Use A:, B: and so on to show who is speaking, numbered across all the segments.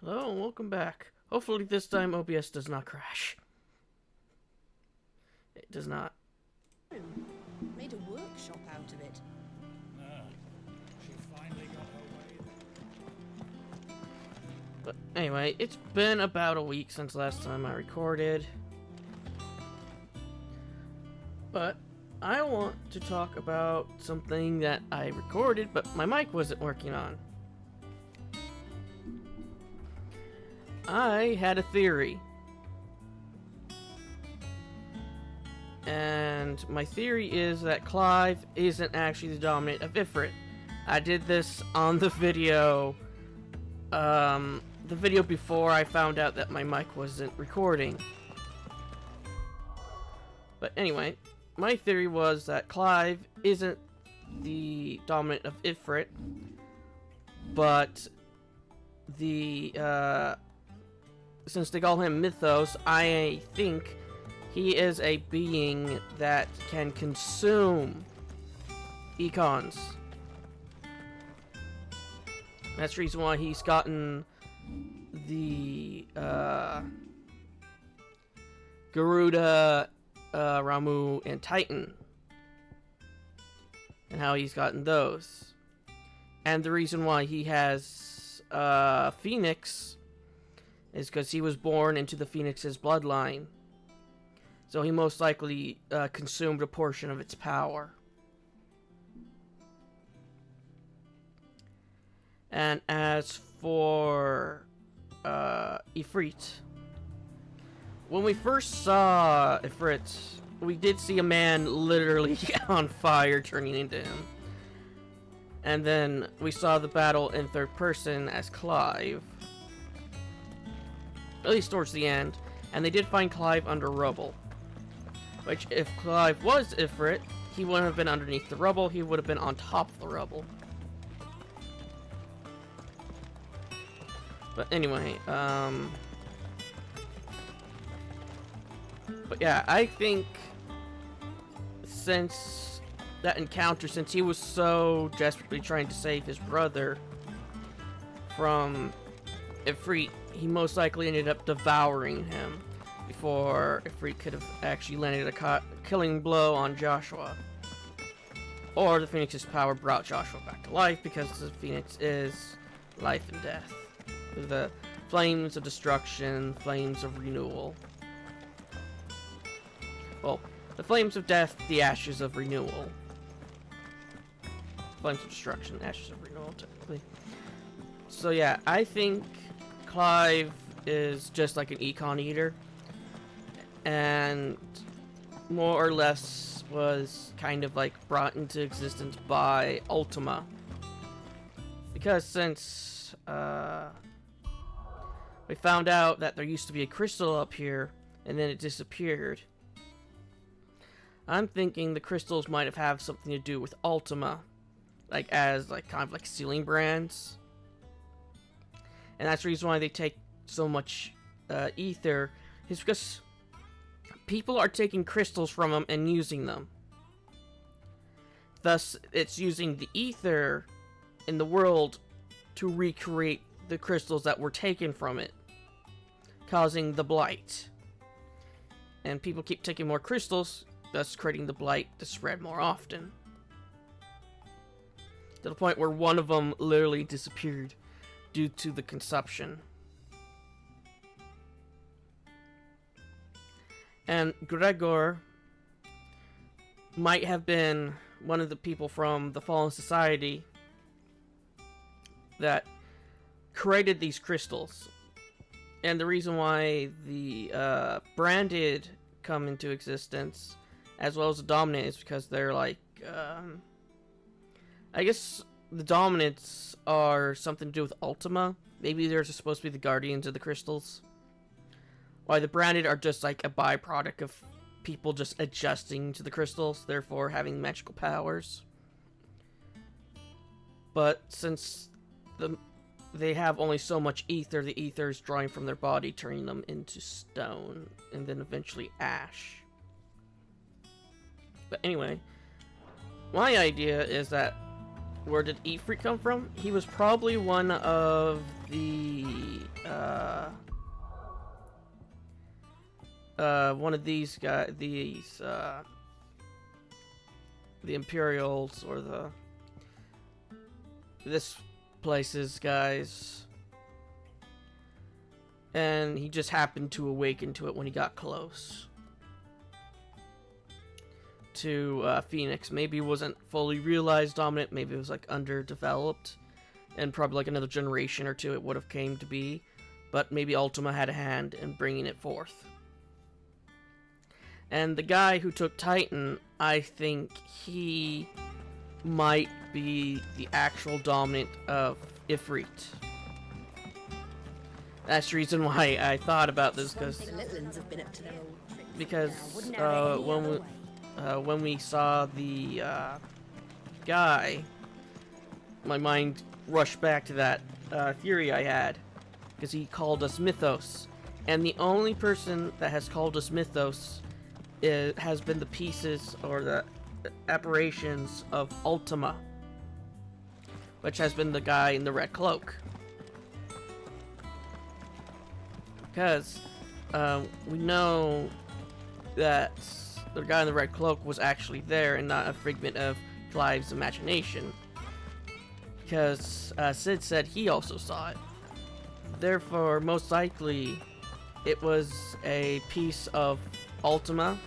A: Hello and welcome back. Hopefully this time OBS does not crash. It does not.
B: Made a workshop out of it.
C: She finally got her way.
A: But anyway, it's been about a week since last time I recorded. But I want to talk about something that I recorded but my mic wasn't working on. I had a theory. And my theory is that Clive isn't actually the dominant of Ifrit. I did this on the video before I found out that my mic wasn't recording. But anyway, my theory was that Clive isn't the dominant of Ifrit, but since they call him Mythos, I think he is a being that can consume econs. That's the reason why he's gotten the Garuda, Ramu, and Titan. And how he's gotten those. And the reason why he has Phoenix is because he was born into the Phoenix's bloodline. So he most likely consumed a portion of its power. And as for Ifrit, when we first saw Ifrit, we did see a man literally on fire turning into him. And then we saw the battle in third person as Clive. At least towards the end. And they did find Clive under rubble. Which, if Clive was Ifrit, he wouldn't have been underneath the rubble, he would have been on top of the rubble. But anyway, but yeah, I think since that encounter, since he was so desperately trying to save his brother from Ifrit, he most likely ended up devouring him before Ifrit could have actually landed a killing blow on Joshua. Or the Phoenix's power brought Joshua back to life, because the Phoenix is life and death. The flames of destruction, flames of renewal. Well, the flames of death, the ashes of renewal. Flames of destruction, ashes of renewal, technically. So yeah, I think Clive is just like an econ eater. And more or less was kind of like brought into existence by Ultima. Because since we found out that there used to be a crystal up here and then it disappeared, I'm thinking the crystals might have something to do with Ultima, like as like kind of like ceiling brands. And that's the reason why they take so much ether, is because people are taking crystals from them and using them. Thus, it's using the ether in the world to recreate the crystals that were taken from it, causing the blight. And people keep taking more crystals, thus creating the blight to spread more often. To the point where one of them literally disappeared due to the consumption. And Gregor might have been one of the people from the Fallen Society that created these crystals. And the reason why the Branded come into existence, as well as the Dominant, is because they're like, I guess the Dominants are something to do with Ultima. Maybe they're supposed to be the guardians of the crystals. Why the Branded are just like a byproduct of people just adjusting to the crystals, therefore having magical powers. But since they have only so much ether, the ether is drawing from their body, turning them into stone, and then eventually ash. But anyway, my idea is that, where did Ifrit come from? He was probably one of the one of these guys, the Imperials or this place's guys, and he just happened to awaken to it when he got close to Phoenix. Maybe it wasn't fully realized dominant, maybe it was like underdeveloped, and probably like another generation or two it would have came to be, but maybe Ultima had a hand in bringing it forth. And the guy who took Titan, I think he might be the actual dominant of Ifrit. That's the reason why I thought about this, because
B: The little ones have been up to their old tricks.
A: when we saw the guy, my mind rushed back to that theory I had, because he called us Mythos, and the only person that has called us Mythos has been the pieces or the apparitions of Ultima, which has been the guy in the red cloak. Because we know that the guy in the red cloak was actually there and not a figment of Clive's imagination. Because Sid said he also saw it. Therefore, most likely, it was a piece of Ultima,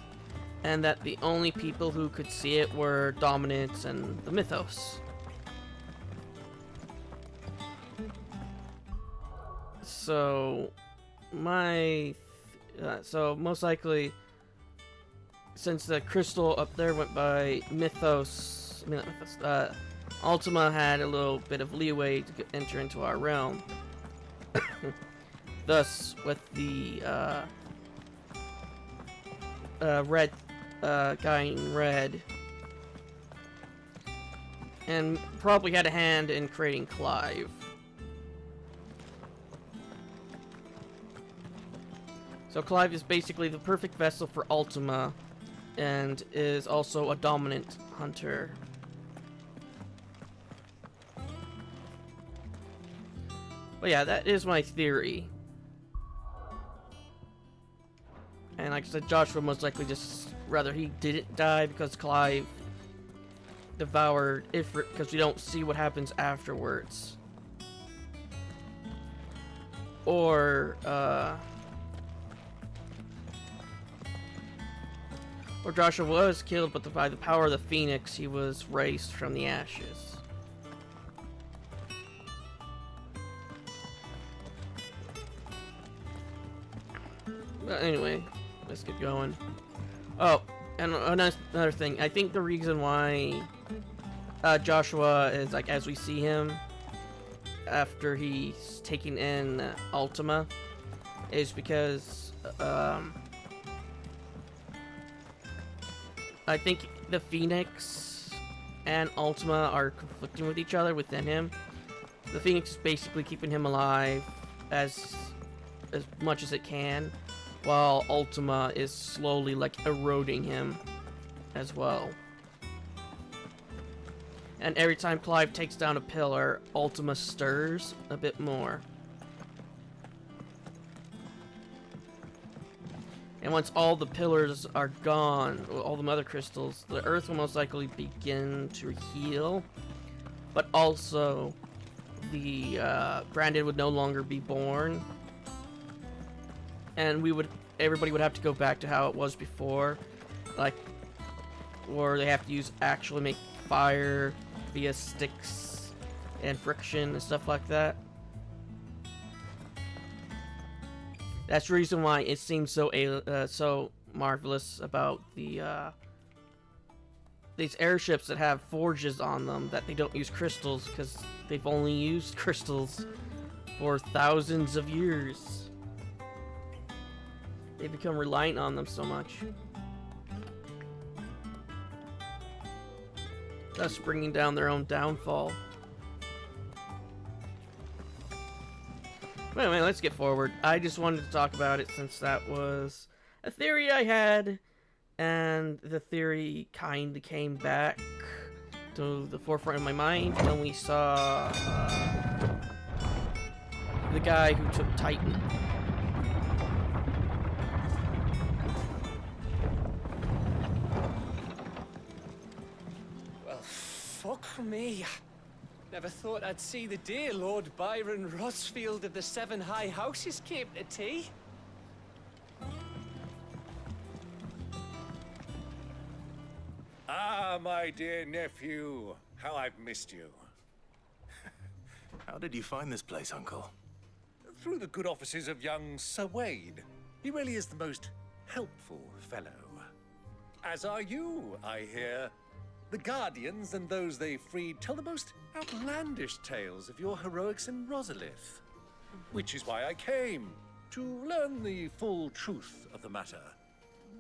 A: and that the only people who could see it were Dominants and the Mythos. So, so most likely, since the crystal up there went by Mythos, Ultima had a little bit of leeway to enter into our realm. Thus, with the red guy in red, and probably had a hand in creating Clive. So Clive is basically the perfect vessel for Ultima, and is also a dominant hunter. But yeah, that is my theory. And like I said, Joshua most likely just rather he didn't die because Clive devoured Ifrit, because we don't see what happens afterwards. Or Joshua was killed, but by the power of the Phoenix, he was raised from the ashes. But anyway, let's get going. Oh, and another thing. I think the reason why Joshua is like, as we see him after he's taken in Ultima, is because I think the Phoenix and Ultima are conflicting with each other within him. The Phoenix is basically keeping him alive as much as it can, while Ultima is slowly like eroding him as well. And every time Clive takes down a pillar, Ultima stirs a bit more. And once all the pillars are gone, all the mother crystals, the earth will most likely begin to heal. But also, the Branded would no longer be born. And everybody would have to go back to how it was before. Like, where they have to actually make fire via sticks and friction and stuff like that. That's the reason why it seems so marvelous about these airships that have forges on them, that they don't use crystals, because they've only used crystals for thousands of years. They become reliant on them so much, thus bringing down their own downfall. But anyway, let's get forward. I just wanted to talk about it since that was a theory I had, and the theory kind of came back to the forefront of my mind when we saw the guy who took Titan.
D: Fuck me. Never thought I'd see the day Lord Byron Rosfield of the Seven High Houses came to tea.
E: Ah, my dear nephew. How I've missed you.
F: How did you find this place, Uncle?
E: Through the good offices of young Sir Wade. He really is the most helpful fellow. As are you, I hear. The Guardians and those they freed tell the most outlandish tales of your heroics in Rosalith. Which is why I came, to learn the full truth of the matter.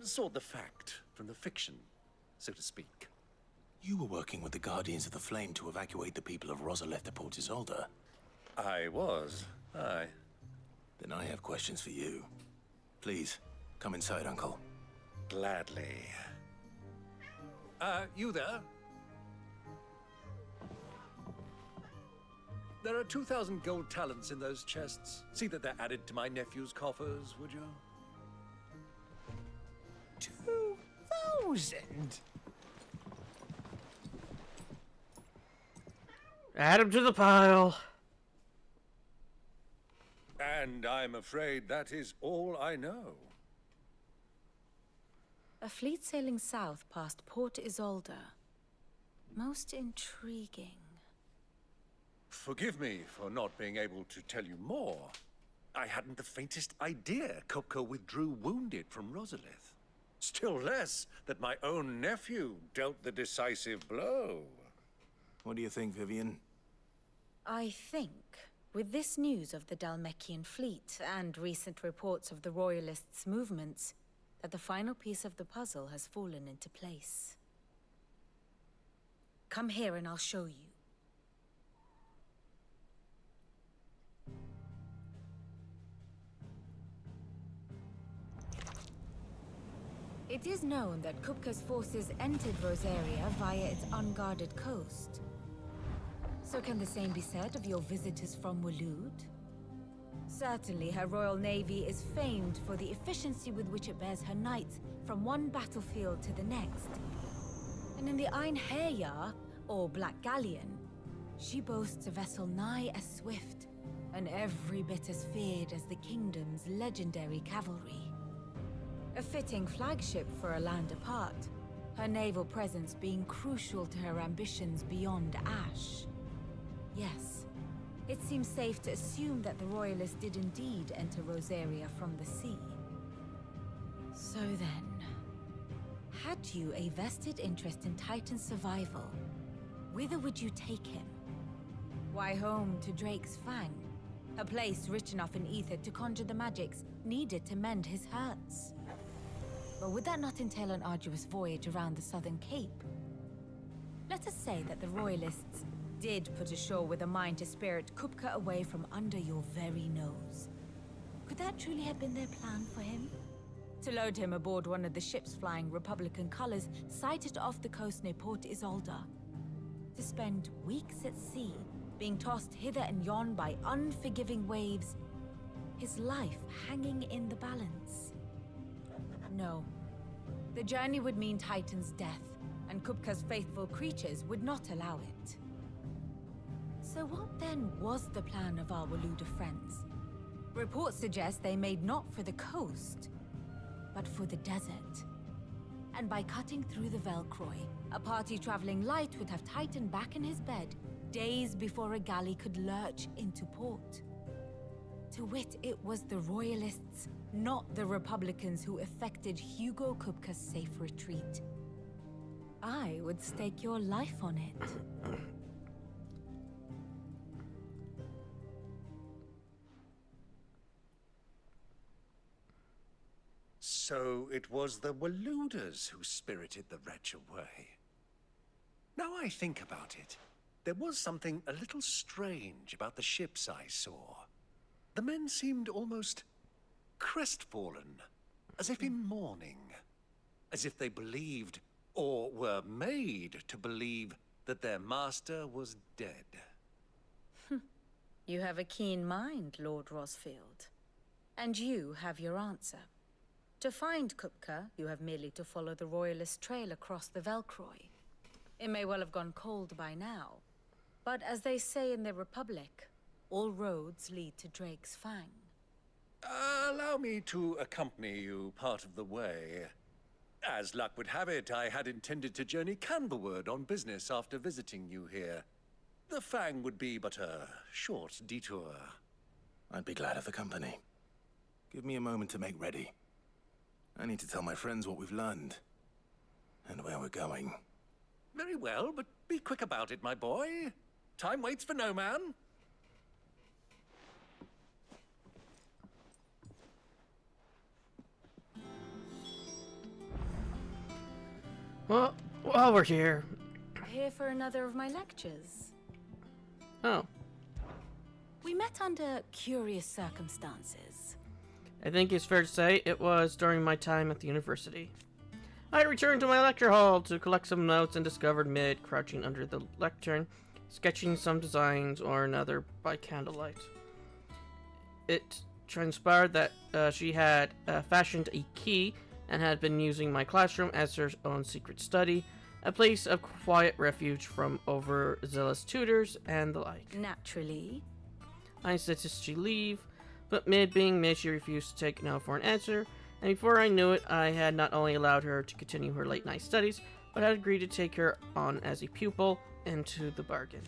E: Sort the fact from the fiction, so to speak.
F: You were working with the Guardians of the Flame to evacuate the people of Rosalith to Port Isolde.
E: I was, aye.
F: Then I have questions for you. Please, come inside, Uncle.
E: Gladly. You there? There are 2,000 gold talents in those chests. See that they're added to my nephew's coffers, would you?
D: 2,000?
A: Add him to the pile.
E: And I'm afraid that is all I know.
G: A fleet sailing south past Port Isolde. Most intriguing.
E: Forgive me for not being able to tell you more. I hadn't the faintest idea Kupka withdrew wounded from Rosalith. Still less that my own nephew dealt the decisive blow.
F: What do you think, Vivian?
G: I think, with this news of the Dhalmekian fleet and recent reports of the Royalists' movements, that the final piece of the puzzle has fallen into place. Come here and I'll show you. It is known that Kupka's forces entered Rosaria via its unguarded coast. So can the same be said of your visitors from Waloed? Certainly, her Royal Navy is famed for the efficiency with which it bears her knights from one battlefield to the next. And in the Einherjar, or Black Galleon, she boasts a vessel nigh as swift, and every bit as feared as the Kingdom's legendary cavalry. A fitting flagship for a land apart, her naval presence being crucial to her ambitions beyond Ash. Yes, it seems safe to assume that the Royalists did indeed enter Rosaria from the sea. So then, had you a vested interest in Titan's survival, whither would you take him? Why, home to Drake's Fang, a place rich enough in ether to conjure the magics needed to mend his hurts. But would that not entail an arduous voyage around the southern cape? Let us say that the Royalists did put ashore with a mind to spirit Kupka away from under your very nose. Could that truly have been their plan for him? To load him aboard one of the ships flying Republican colors sighted off the coast near Port Isolde. To spend weeks at sea, being tossed hither and yon by unforgiving waves, his life hanging in the balance. No. The journey would mean Titan's death, and Kupka's faithful creatures would not allow it. So what then was the plan of our Waloed friends? Reports suggest they made not for the coast, but for the desert. And by cutting through the Velcroy, a party traveling light would have Titan back in his bed days before a galley could lurch into port. To wit, it was the Royalists, not the Republicans, who effected Hugo Kupka's safe retreat. I would stake your life on it.
E: So it was the Waloeders who spirited the wretch away. Now I think about it, there was something a little strange about the ships I saw. The men seemed almost crestfallen, as if in mourning, as if they believed, or were made to believe, that their master was dead.
G: You have a keen mind, Lord Rosfield. And you have your answer. To find Kupka, you have merely to follow the Royalist trail across the Velcroy. It may well have gone cold by now. But as they say in the Republic, all roads lead to Drake's Fang.
E: Allow me to accompany you part of the way. As luck would have it, I had intended to journey Canberward on business after visiting you here. The Fang would be but a short detour.
F: I'd be glad of the company. Give me a moment to make ready. I need to tell my friends what we've learned. And where we're going.
E: Very well, but be quick about it, my boy. Time waits for no man.
A: Well, while we're here.
G: Here for another of my lectures.
A: Oh,
G: We met under curious circumstances.
A: I think it's fair to say it was during my time at the university. I returned to my lecture hall to collect some notes and discovered Mid crouching under the lectern, sketching some designs or another by candlelight. It transpired that she had fashioned a key and had been using my classroom as her own secret study, a place of quiet refuge from overzealous tutors and the like.
G: Naturally.
A: I insisted she leave, but Mid being Mid, she refused to take no for an answer, and before I knew it, I had not only allowed her to continue her late night studies, but had agreed to take her on as a pupil into the bargain.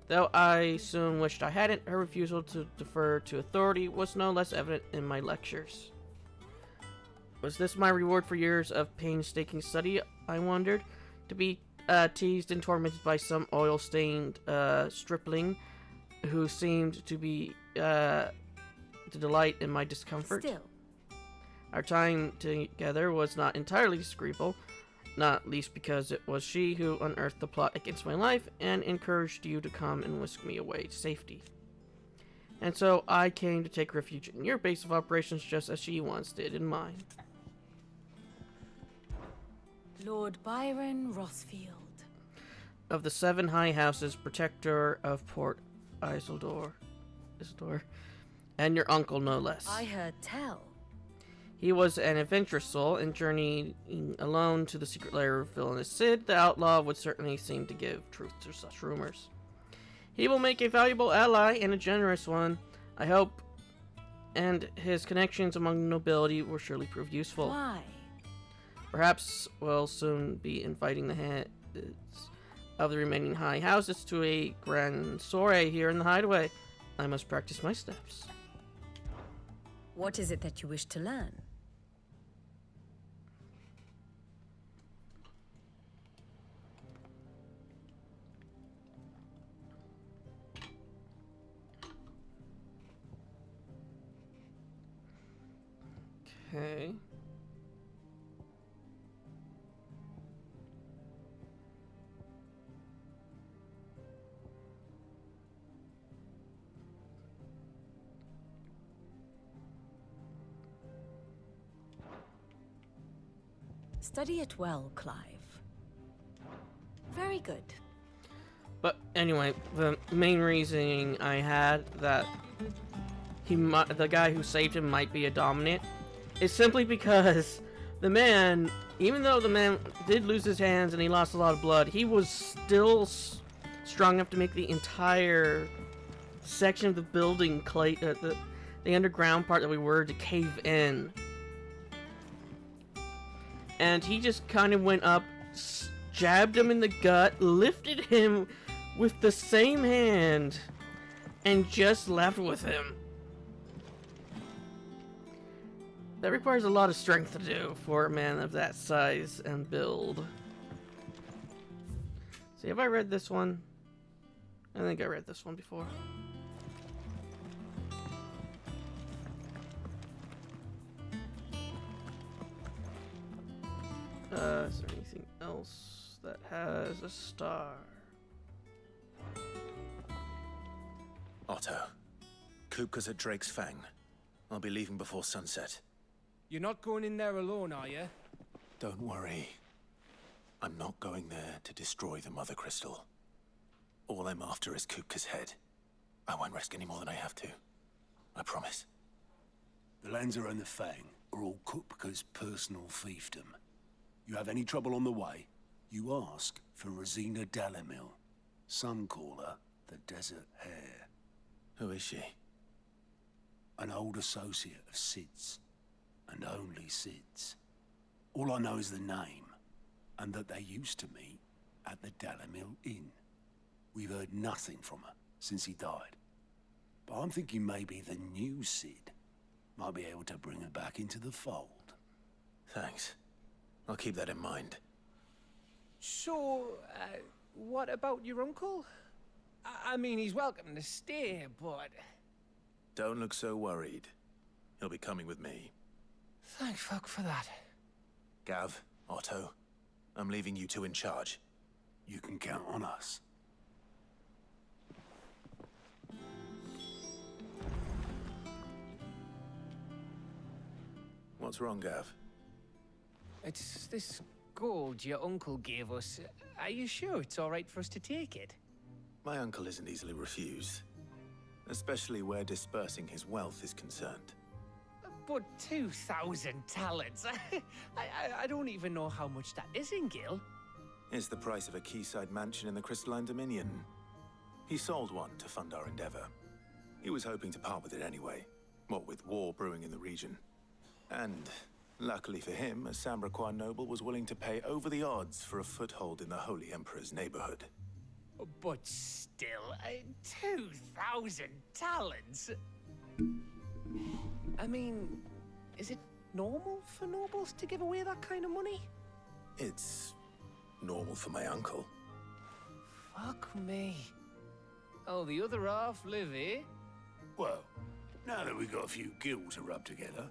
A: Though I soon wished I hadn't, her refusal to defer to authority was no less evident in my lectures. Was this my reward for years of painstaking study, I wondered? To be teased and tormented by some oil-stained stripling who seemed to be to delight in my discomfort?
G: Still.
A: Our time together was not entirely disagreeable, not least because it was she who unearthed the plot against my life and encouraged you to come and whisk me away to safety. And so I came to take refuge in your base of operations just as she once did in mine.
G: Lord Byron Rosfield.
A: Of the 7 high houses, protector of Port Isildur, and your uncle no less.
G: I heard tell.
A: He was an adventurous soul, and journeying alone to the secret lair of villainous Cid, the outlaw would certainly seem to give truth to such rumors. He will make a valuable ally and a generous one, I hope, and his connections among the nobility will surely prove useful.
G: Why?
A: Perhaps we'll soon be inviting the heads of the remaining high houses to a grand soiree here in the hideaway. I must practice my steps.
G: What is it that you wish to learn?
A: Okay.
G: Study it well, Clive. Very good.
A: But anyway, the main reasoning I had that the guy who saved him might be a dominant is simply because the man, even though the man did lose his hands and he lost a lot of blood, he was still strong enough to make the entire section of the building, the underground part that we were, to cave in. And he just kind of went up, jabbed him in the gut, lifted him with the same hand, and just left with him. That requires a lot of strength to do for a man of that size and build. See, have I read this one? I think I read this one before. Is there anything else that has a star?
F: Otto, Kupka's at Drake's Fang. I'll be leaving before sunset.
D: You're not going in there alone, are you?
F: Don't worry. I'm not going there to destroy the Mother Crystal. All I'm after is Kupka's head. I won't risk any more than I have to. I promise.
H: The Lancer and the Fang are all Kupka's personal fiefdom. You have any trouble on the way, You ask for Rosina Dalamil. Some call her the Desert Hare.
F: Who is she?
H: An old associate of Sid's. And only Sid's. All I know is the name, and that they used to meet at the Dalamil Inn. We've heard nothing from her since he died. But I'm thinking maybe the new Sid might be able to bring her back into the fold.
F: Thanks. I'll keep that in mind.
D: So, what about your uncle? I mean, he's welcome to stay, but...
F: Don't look so worried. He'll be coming with me.
D: Thank fuck for that.
F: Gav, Otto, I'm leaving you two in charge.
H: You can count on us.
F: What's wrong, Gav?
D: It's this gold your uncle gave us. Are you sure it's all right for us to take it?
F: My uncle isn't easily refused. Especially where dispersing his wealth is concerned.
D: But 2,000 talents. I don't even know how much that is in Gil.
F: It's the price of a quayside mansion in the Crystalline Dominion. He sold one to fund our endeavor. He was hoping to part with it anyway, what with war brewing in the region. And, luckily for him, a Sambraquan noble was willing to pay over the odds for a foothold in the Holy Emperor's neighborhood.
D: But still, 2,000 talents? I mean, is it normal for nobles to give away that kind of money?
F: It's normal for my uncle.
D: Fuck me. Oh, the other half live, eh?
H: Well, now that we've got a few gills to rub together,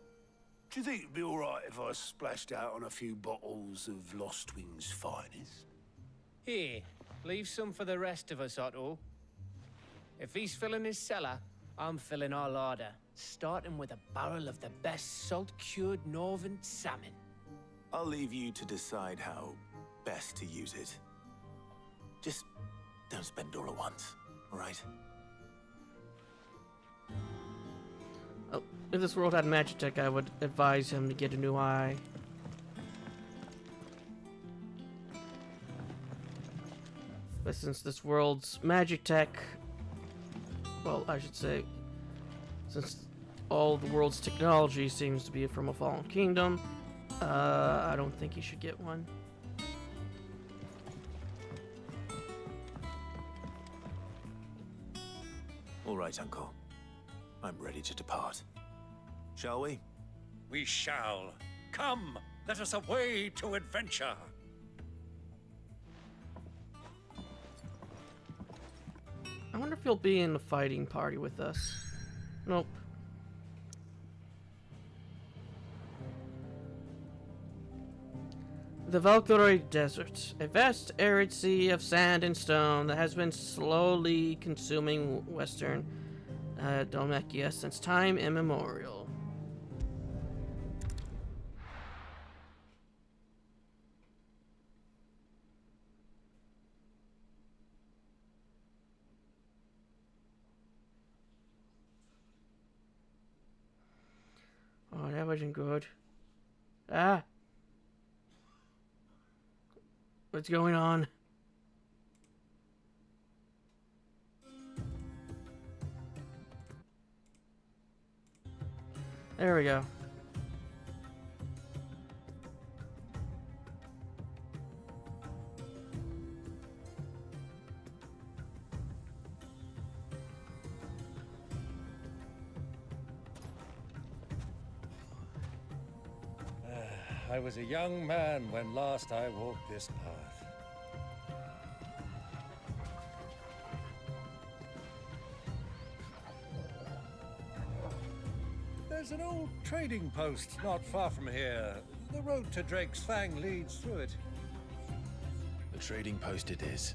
H: do you think it'd be all right if I splashed out on a few bottles of Lost Wing's finest?
D: Here, leave some for the rest of us, Otto. If he's filling his cellar, I'm filling our larder, starting with a barrel of the best salt-cured northern salmon.
F: I'll leave you to decide how best to use it. Just don't spend all at once, all right?
A: Oh, if this world had Magitech, I would advise him to get a new eye. But since this world's Magitech, well, I should say, since all the world's technology seems to be from a fallen kingdom, I don't think he should get one.
F: All right, Uncle. I'm ready to depart. Shall we?
E: We shall. Come, let us away to adventure.
A: I wonder if he'll be in the fighting party with us. Nope. The Valkyrie Desert, a vast arid sea of sand and stone that has been slowly consuming western Dhalmekia since time immemorial. Oh, that wasn't good. Ah! What's going on? There we go.
E: I was a young man when last I walked this path. There's an old trading post not far from here. The road to Drake's Fang leads through it.
F: The trading post it is.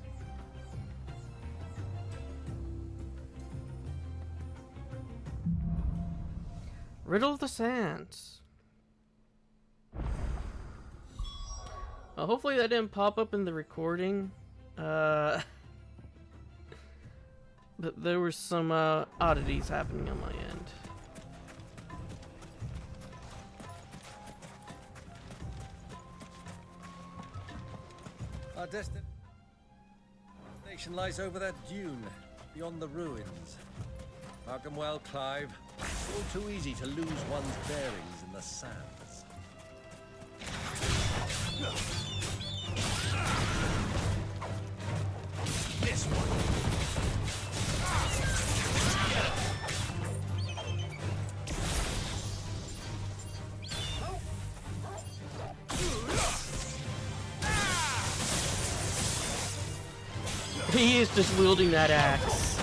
A: Riddle of the Sands. Hopefully that didn't pop up in the recording. But there were some oddities happening on my end.
E: Our destination lies over that dune, beyond the ruins. Mark 'em well, Clive. All too easy to lose one's bearings in the sands. This one.
A: He is just wielding that axe.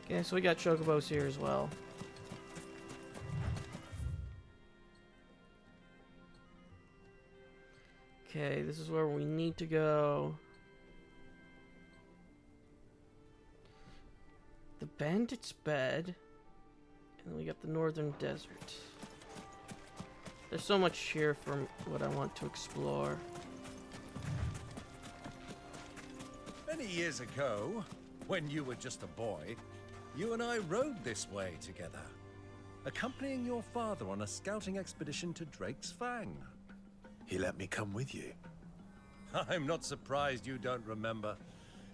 A: Okay, so we got chocobos here as well. Okay, this is where we need to go. The bandit's bed. And we got the northern desert. There's so much here from what I want to explore.
E: Many years ago, when you were just a boy, you and I rode this way together, accompanying your father on a scouting expedition to Drake's Fang.
F: He let me come with you.
E: I'm not surprised you don't remember.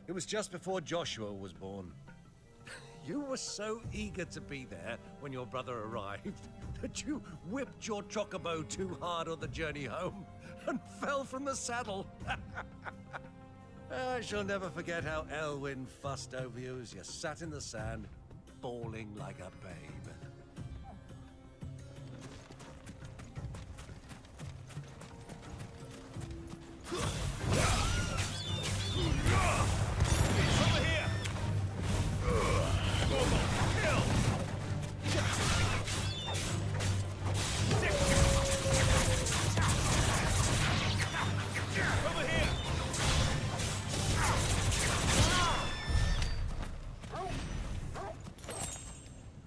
E: It was just before Joshua was born. You were so eager to be there when your brother arrived that you whipped your chocobo too hard on the journey home and fell from the saddle. I shall never forget how Elwyn fussed over you as you sat in the sand, bawling like a babe.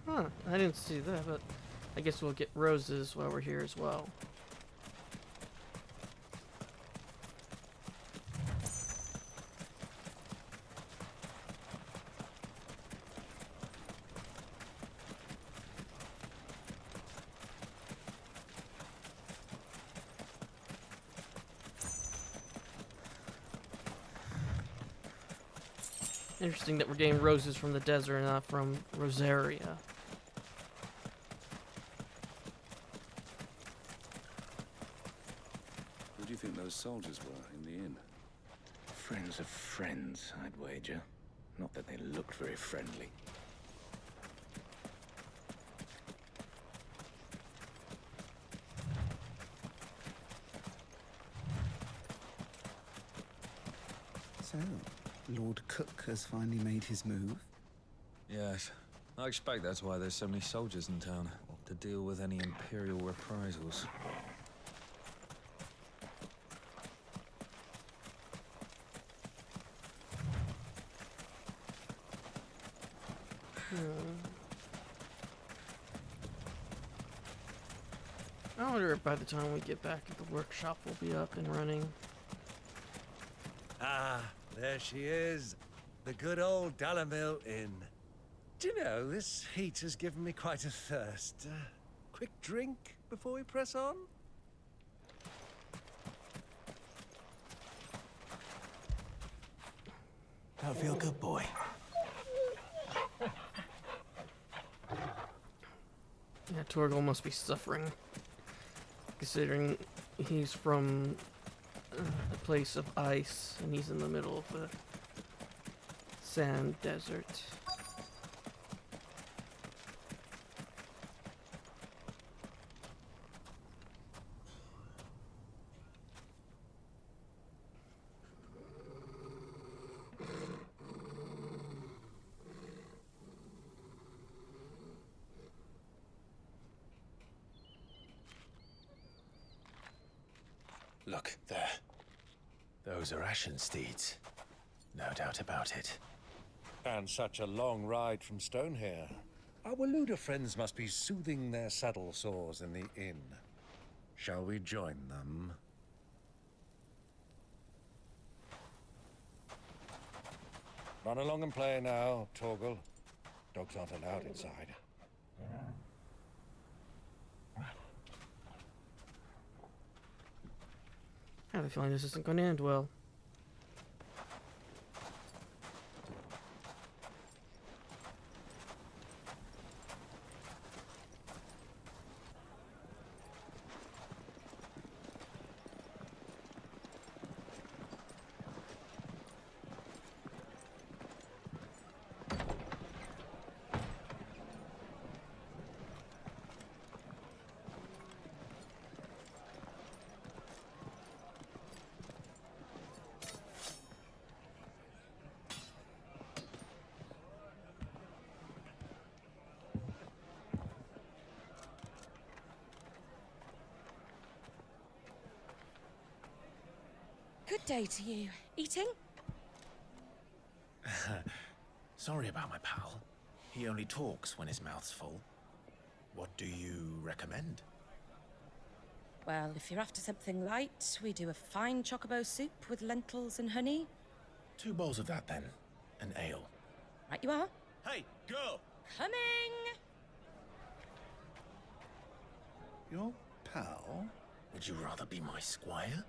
A: Huh, I didn't see that, but I guess we'll get roses while we're here as well. Interesting that we're getting roses from the desert and not from Rosaria.
I: Who do you think those soldiers were in the inn? Friends of friends, I'd wager. Not that they looked very friendly.
J: So, Lord Cook has finally made his move?
K: Yes. I expect that's why there's so many soldiers in town, to deal with any Imperial reprisals.
A: I wonder if by the time we get back at the workshop we'll be up and running.
E: Ah, there she is. The good old Dalamil Inn. Do you know, this heat has given me quite a thirst. Quick drink before we press on?
H: Don't feel good, boy.
A: Yeah, Torgal must be suffering, considering he's from a place of ice and he's in the middle of a sand desert.
F: Look, there. Those are Ashen steeds. No doubt about it.
E: And such a long ride from Stonehair. Our Waluda friends must be soothing their saddle sores in the inn. Shall we join them? Run along and play now, Torgal. Dogs aren't allowed inside.
A: I have a feeling this isn't going to end well.
B: Good day to you. Eating?
L: Sorry about my pal. He only talks when his mouth's full. What do you recommend?
B: Well, if you're after something light, we do a fine chocobo soup with lentils and honey.
L: 2 bowls of that, then. An ale.
B: Right you are.
L: Hey, girl!
B: Coming!
H: Your pal?
L: Would you rather be my squire?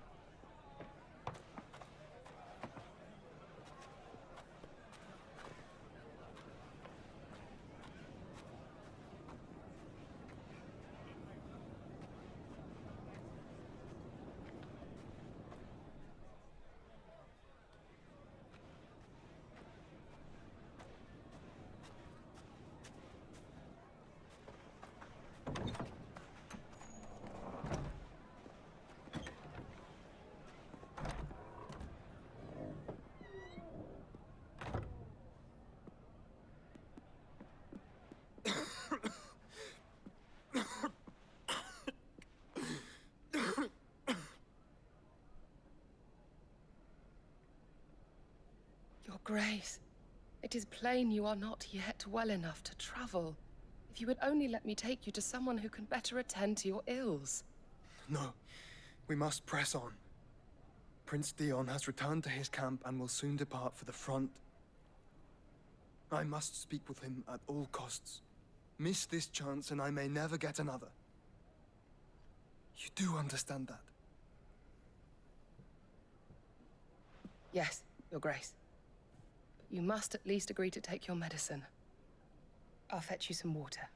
M: Your Grace, it is plain you are not yet well enough to travel. If you would only let me take you to someone who can better attend to your ills.
N: No, we must press on. Prince Dion has returned to his camp and will soon depart for the front. I must speak with him at all costs. Miss this chance and I may never get another. You do understand that?
M: Yes, Your Grace. But you must at least agree to take your medicine. I'll fetch you some water.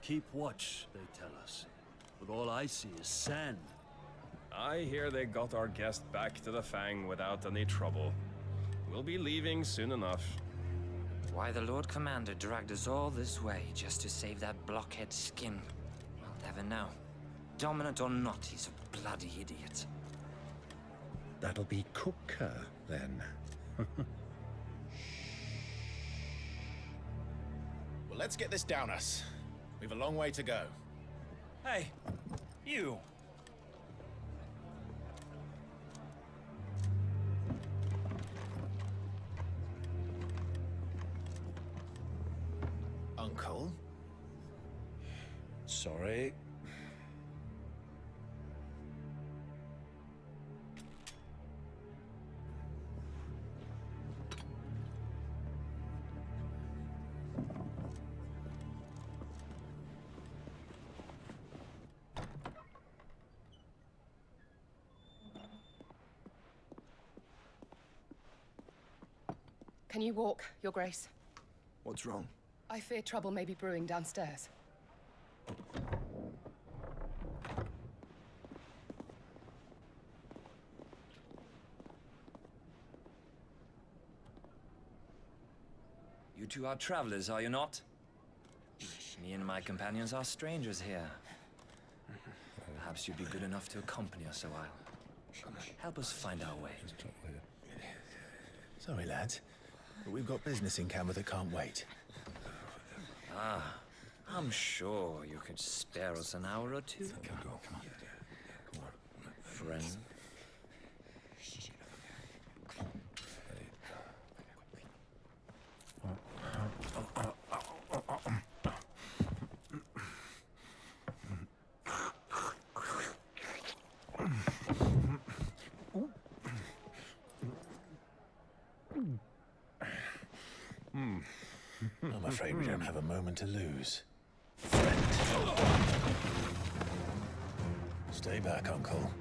O: Keep watch, they tell us. But all I see is sand.
P: I hear they got our guest back to the Fang without any trouble. We'll be leaving soon enough.
Q: Why the Lord Commander dragged us all this way just to save that blockhead skin, I'll never know. Dominant or not, he's a bloody idiot.
E: That'll be Kupka, then.
L: Well, let's get this down us. We've a long way to go.
C: Hey, you.
L: Uncle?
E: Sorry.
M: Can you walk, Your Grace?
N: What's wrong?
M: I fear trouble may be brewing downstairs.
Q: You two are travelers, are you not? Me and my companions are strangers here. Perhaps you'd be good enough to accompany us a while. Help us find our way.
L: Sorry, lads, but we've got business in Camber that can't wait.
Q: Ah, I'm sure you could spare us an hour or two.
L: Come on.
Q: Friend.
L: I'm afraid we don't have a moment to lose. Stay back, Uncle.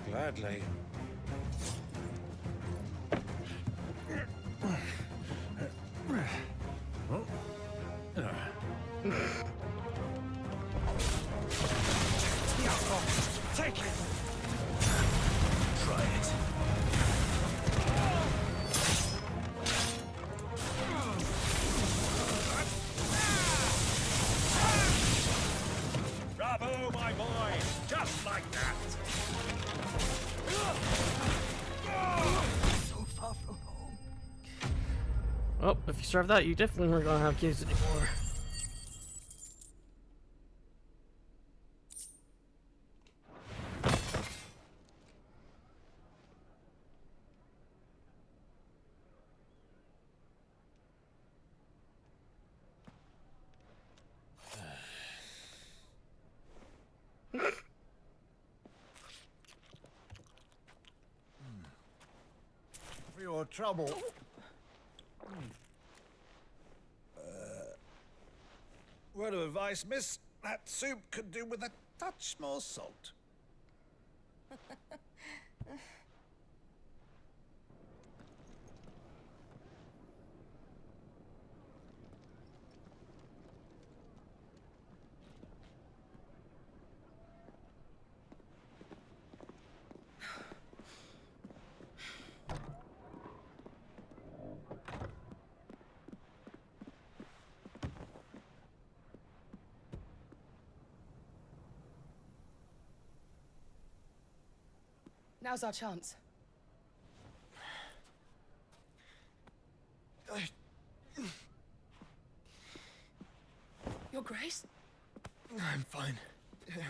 E: Gladly.
C: Take it!
L: Try it.
C: Bravo, my boy! Just like that!
J: So far from home.
A: Well, if you serve that, you definitely weren't gonna have kids anymore.
L: For your trouble. Word of advice, miss. That soup could do with a touch more salt.
M: Now's our chance. Your Grace?
N: I'm fine. Yeah.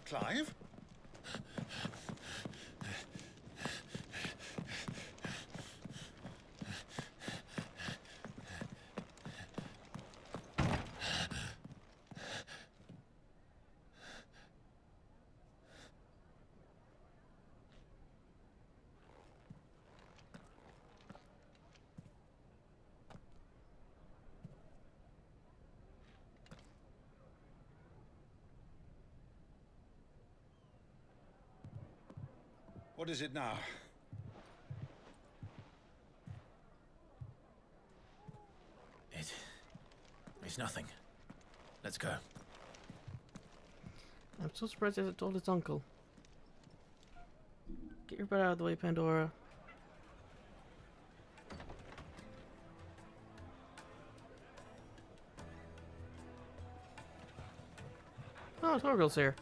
L: Clive? What is it now? It's nothing. Let's go.
A: I'm so surprised he hasn't told his uncle. Get your butt out of the way, Pandora. Oh, Torgal's here.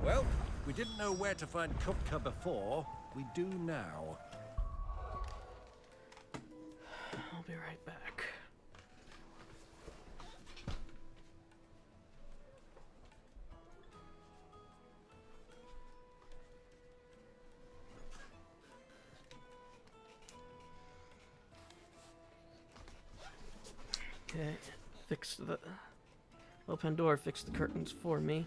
E: Well, we didn't know where to find Kupka before. We do now.
A: Okay, fix the... Well, Pandora fixed the curtains for me.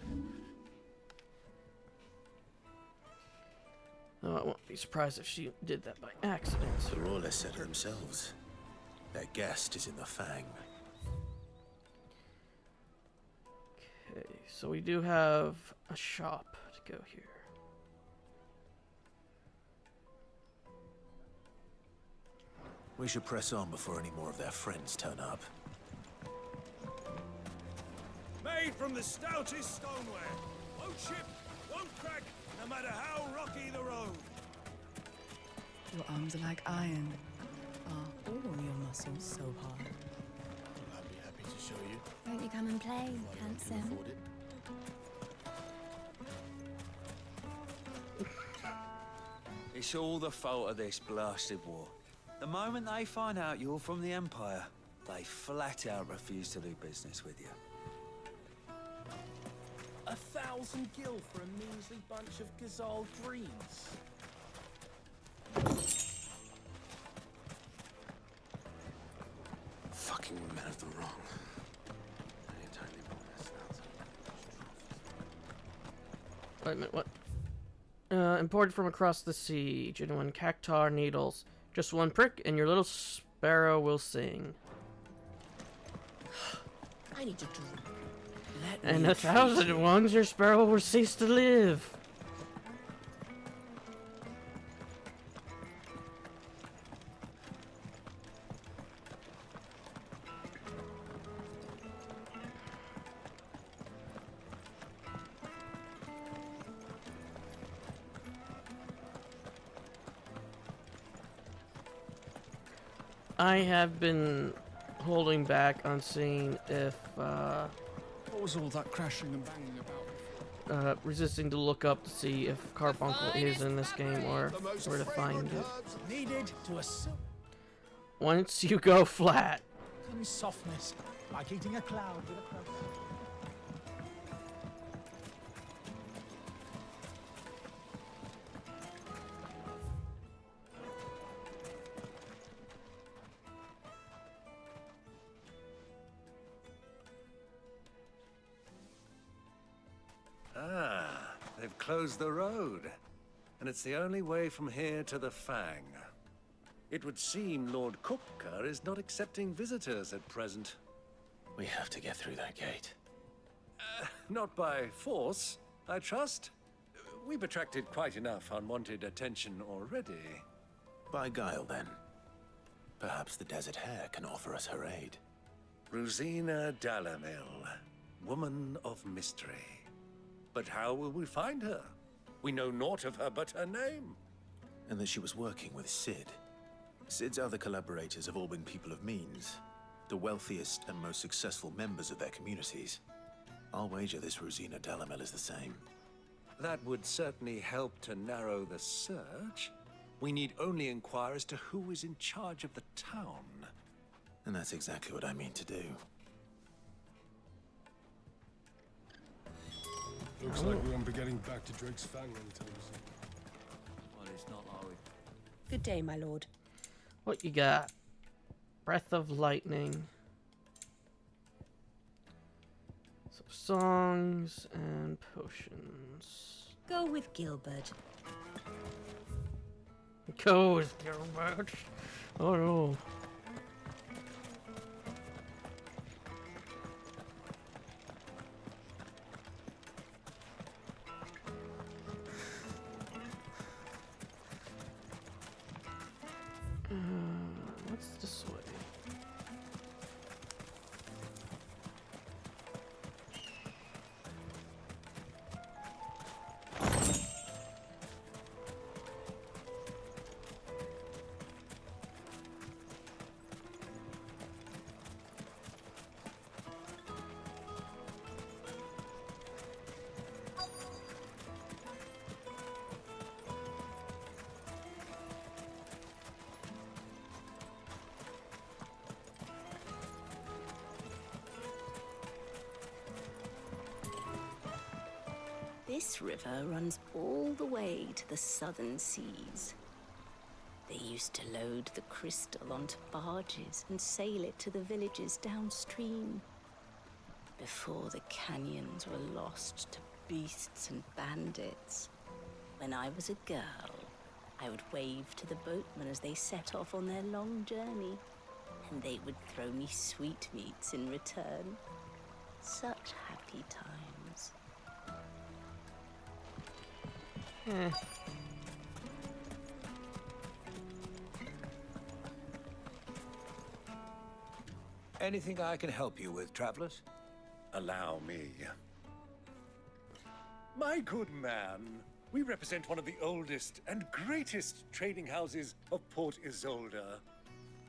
A: Oh, I won't be surprised if she did that by accident.
F: The Rawlers said it themselves. Their guest is in the Fang.
A: Okay, so we do have a shop to go here.
F: We should press on before any more of their friends turn up.
C: Made from the stoutest stoneware. Won't chip, won't crack, no matter how rocky the road.
R: Your arms are like iron. Are all your muscles so hard?
L: I'd be happy to show you.
S: Won't you come and play, handsome?
T: It's all the fault of this blasted war. The moment they find out you're from the Empire, they flat out refuse to do business with you.
L: 1,000 gil for a measly bunch of Gazal greens.
F: Fucking men of the wrong.
A: Wait a minute, what? Imported from across the sea. Genuine cactar needles. Just one prick and your little sparrow will sing.
L: I need to drink.
A: And 1,000 ones your sparrow will cease to live. I have been holding back on seeing if,
N: What was all that crashing and banging about?
A: resisting to look up to see if Carbuncle is in this game or where to find it.
L: Needed to a
A: Once you go flat.
L: silken softness, like eating a cloud with a crust.
E: Ah, they've closed the road. And it's the only way from here to the Fang. It would seem Lord Kupka is not accepting visitors at present.
F: We have to get through that gate.
E: Not by force, I trust. We've attracted quite enough unwanted attention already.
F: By guile, then. Perhaps the Desert Hare can offer us her aid.
E: Rosina Dalamil, woman of mystery. But how will we find her? We know naught of her but her name.
F: And that she was working with Cid. Cid's other collaborators have all been people of means. The wealthiest and most successful members of their communities. I'll wager this Rosina Dalamil is the same.
E: That would certainly help to narrow the search. We need only inquire as to who is in charge of the town.
F: And that's exactly what I mean to do.
U: Looks like we won't be getting back to Drake's Fang anytime soon.
Q: Well, it's not, are we?
B: Good day, my lord.
A: What you got? Breath of lightning. Some songs and potions.
S: Go with Gilbert.
A: Go with Gilbert. Oh no. What's this way?
S: This river runs all the way to the southern seas.
G: They used to load the crystal onto barges and sail it to the villages downstream. Before the canyons were lost to beasts and bandits. When I was a girl, I would wave to the boatmen as they set off on their long journey, and they would throw me sweetmeats in return. Such happy times.
E: Anything I can help you with, travelers? Allow me. My good man, we represent one of the oldest and greatest trading houses of Port Isolde.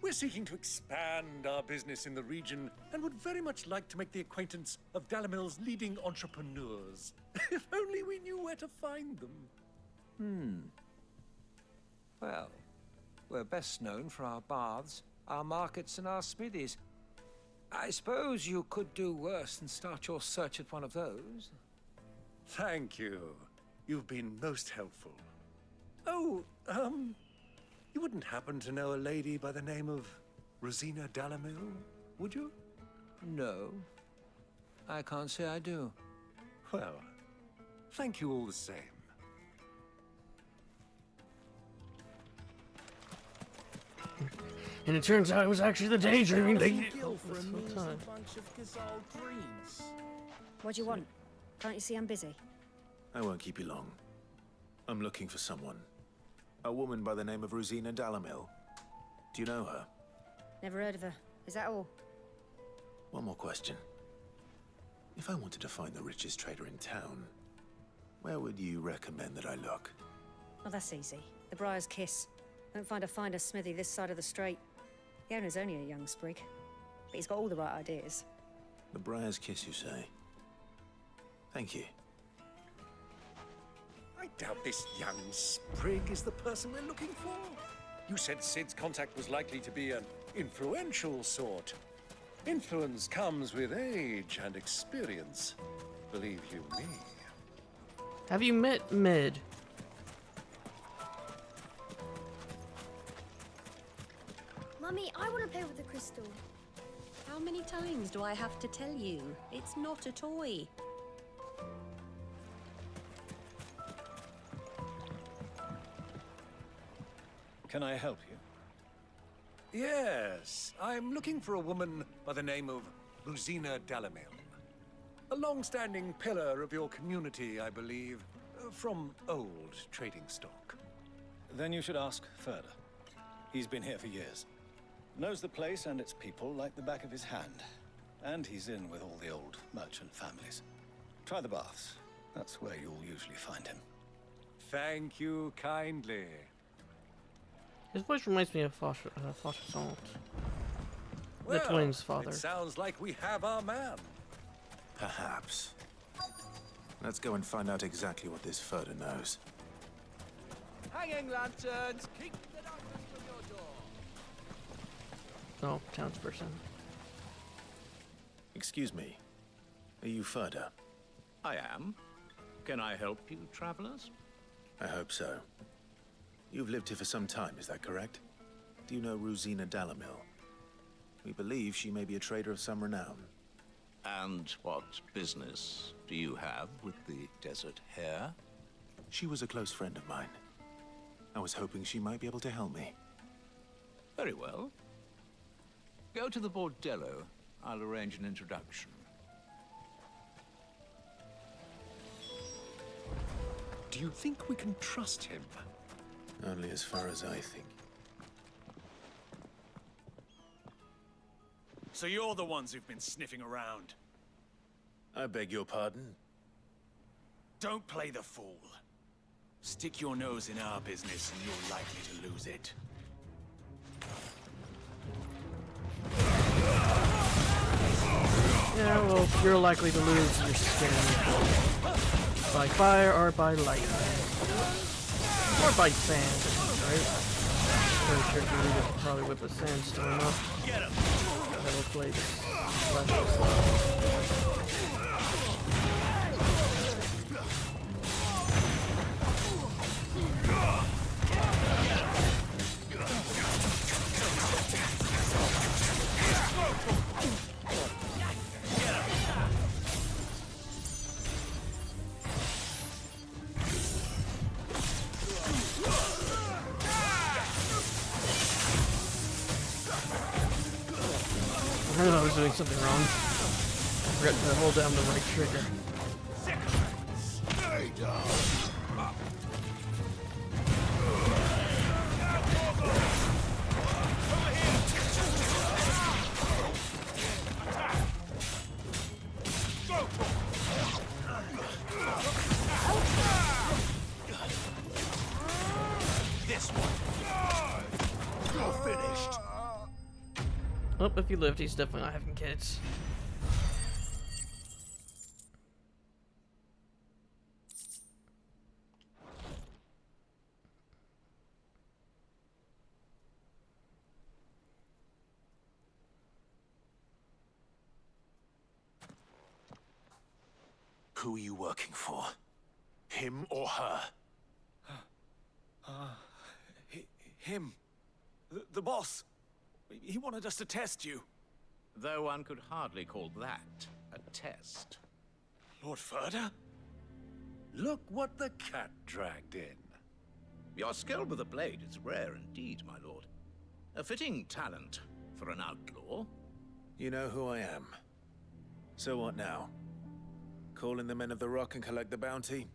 E: We're seeking to expand our business in the region and would very much like to make the acquaintance of Dalimil's leading entrepreneurs. If only we knew where to find them.
V: Well, we're best known for our baths, our markets, and our smithies. I suppose you could do worse than start your search at one of those.
E: Thank you. You've been most helpful. Oh, you wouldn't happen to know a lady by the name of Rosina Dalimil, would you?
V: No. I can't say I do.
E: Well, thank you all the same.
A: And it turns out it was actually the daydreaming lady.
W: What do you want? Can't you see I'm busy?
F: I won't keep you long. I'm looking for someone. A woman by the name of Rosina Dalimil. Do you know her?
W: Never heard of her. Is that all?
F: One more question. If I wanted to find the richest trader in town, where would you recommend that I look?
W: Oh, that's easy. The Briar's Kiss. Won't find a finer smithy this side of the strait. The owner's only a young sprig, but he's got all the right ideas.
F: The Briar's Kiss, you say? Thank you.
E: I doubt this young sprig is the person we're looking for. You said Sid's contact was likely to be an influential sort. Influence comes with age and experience, believe you me.
A: Have you met Mid?
X: Mummy, I want to play with the crystal.
G: How many times do I have to tell you? It's not a toy.
L: Can I help you?
E: Yes, I'm looking for a woman by the name of Rosina Dalimil. A long-standing pillar of your community, I believe, from old trading stock.
L: Then you should ask Further. He's been here for years. Knows the place and its people like the back of his hand. And he's in with all the old merchant families. Try the baths. That's where you'll usually find him.
E: Thank you kindly.
A: His voice reminds me of Fauchesant. The twins' father.
E: It sounds like we have our man.
F: Perhaps. Let's go and find out exactly what this Further knows.
T: Hanging lanterns, keep the darkness from your door.
A: Oh, townsperson.
F: Excuse me. Are you Further?
Y: I am. Can I help you, travelers?
F: I hope so. You've lived here for some time, is that correct? Do you know Rosina Dalimil? We believe she may be a trader of some renown.
Y: And what business do you have with the Desert Hare?
F: She was a close friend of mine. I was hoping she might be able to help me.
Y: Very well. Go to the Bordello. I'll arrange an introduction.
E: Do you think we can trust him?
F: Only as far as I think.
L: So you're the ones who've been sniffing around.
F: I beg your pardon?
L: Don't play the fool. Stick your nose in our business and you're likely to lose it.
A: Yeah, well, you're likely to lose your skin. By fire or by lightning. Or by sand, right? Pretty sure you could probably whip a sandstorm up.
L: Get him!
A: That'll play this. was doing something wrong. I forgot to hold down the right trigger.
C: Stay down.
E: This one. You're finished.
A: Oh, if he lived, he's definitely not having kids.
F: Who are you working for? Him or her?
D: Him. The boss. He wanted us to test you.
Y: Though one could hardly call that a test.
D: Lord Ferda?
E: Look what the cat dragged in.
Y: Your skill with the blade is rare indeed, my lord. A fitting talent for an outlaw.
F: You know who I am. So what now? Call in the Men of the Rock and collect the bounty?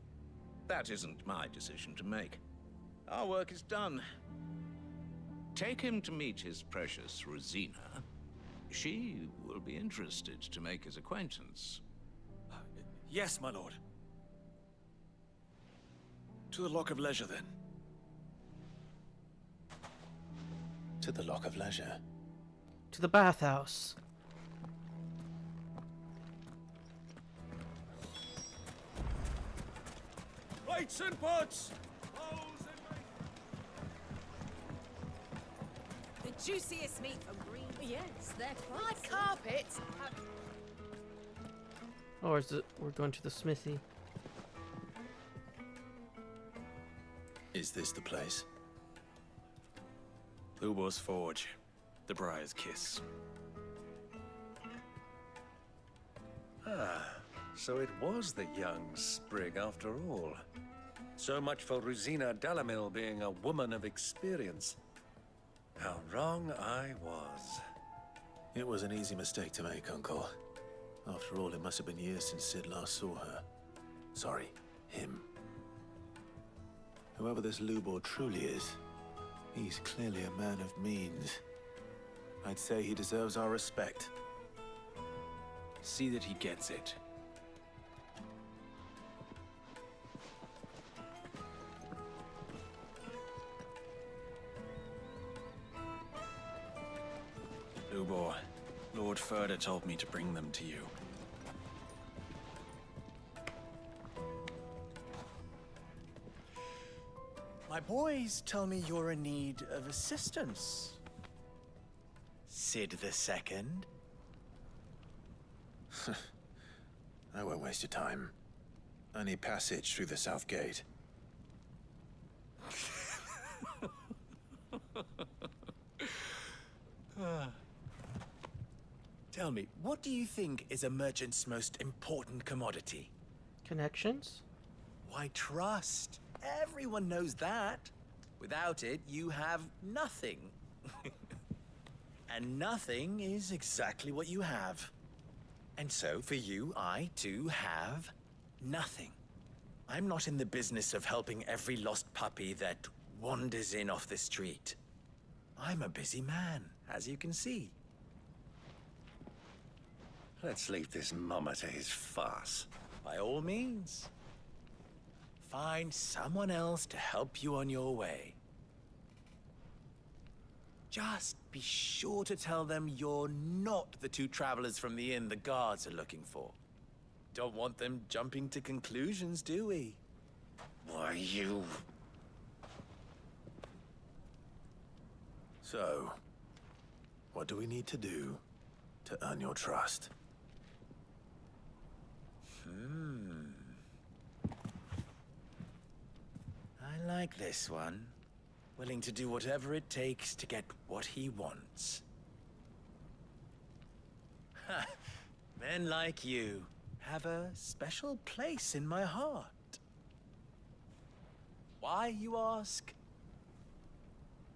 Y: That isn't my decision to make. Our work is done. Take him to meet his precious Rosina. She will be interested to make his acquaintance.
D: Yes, my lord. To the Lock of Leisure, then.
F: To the Lock of Leisure.
A: To the bathhouse.
C: Plates and pots.
H: The juiciest meat from green. Yes, they're
M: My carpets.
A: Or is it we're going to the smithy?
F: Is this the place?
D: Lubor's Forge. The Briar's Kiss.
E: Ah, so it was the young sprig after all. So much for Rosina Dalamil being a woman of experience. How wrong I was.
F: It was an easy mistake to make, Uncle. After all, it must have been years since Sid last saw her. Sorry, him. Whoever this Lubor truly is, he's clearly a man of means. I'd say he deserves our respect.
D: See that he gets it. Lubor, Lord Ferda told me to bring them to you.
I: My boys tell me you're in need of assistance. Sid the Second.
F: I won't waste your time. I need passage through the south gate.
I: Tell me, what do you think is a merchant's most important commodity?
A: Connections?
I: Why, trust. Everyone knows that. Without it, you have nothing. And nothing is exactly what you have. And so, for you, I, too, have nothing. I'm not in the business of helping every lost puppy that wanders in off the street. I'm a busy man, as you can see.
E: Let's leave this mummer to his farce.
I: By all means. Find someone else to help you on your way. Just be sure to tell them you're not the two travelers from the inn the guards are looking for. Don't want them jumping to conclusions, do we?
E: Why, you...
F: So, what do we need to do to earn your trust?
I: I like this one. Willing to do whatever it takes to get what he wants. Ha! Men like you have a special place in my heart. Why, you ask?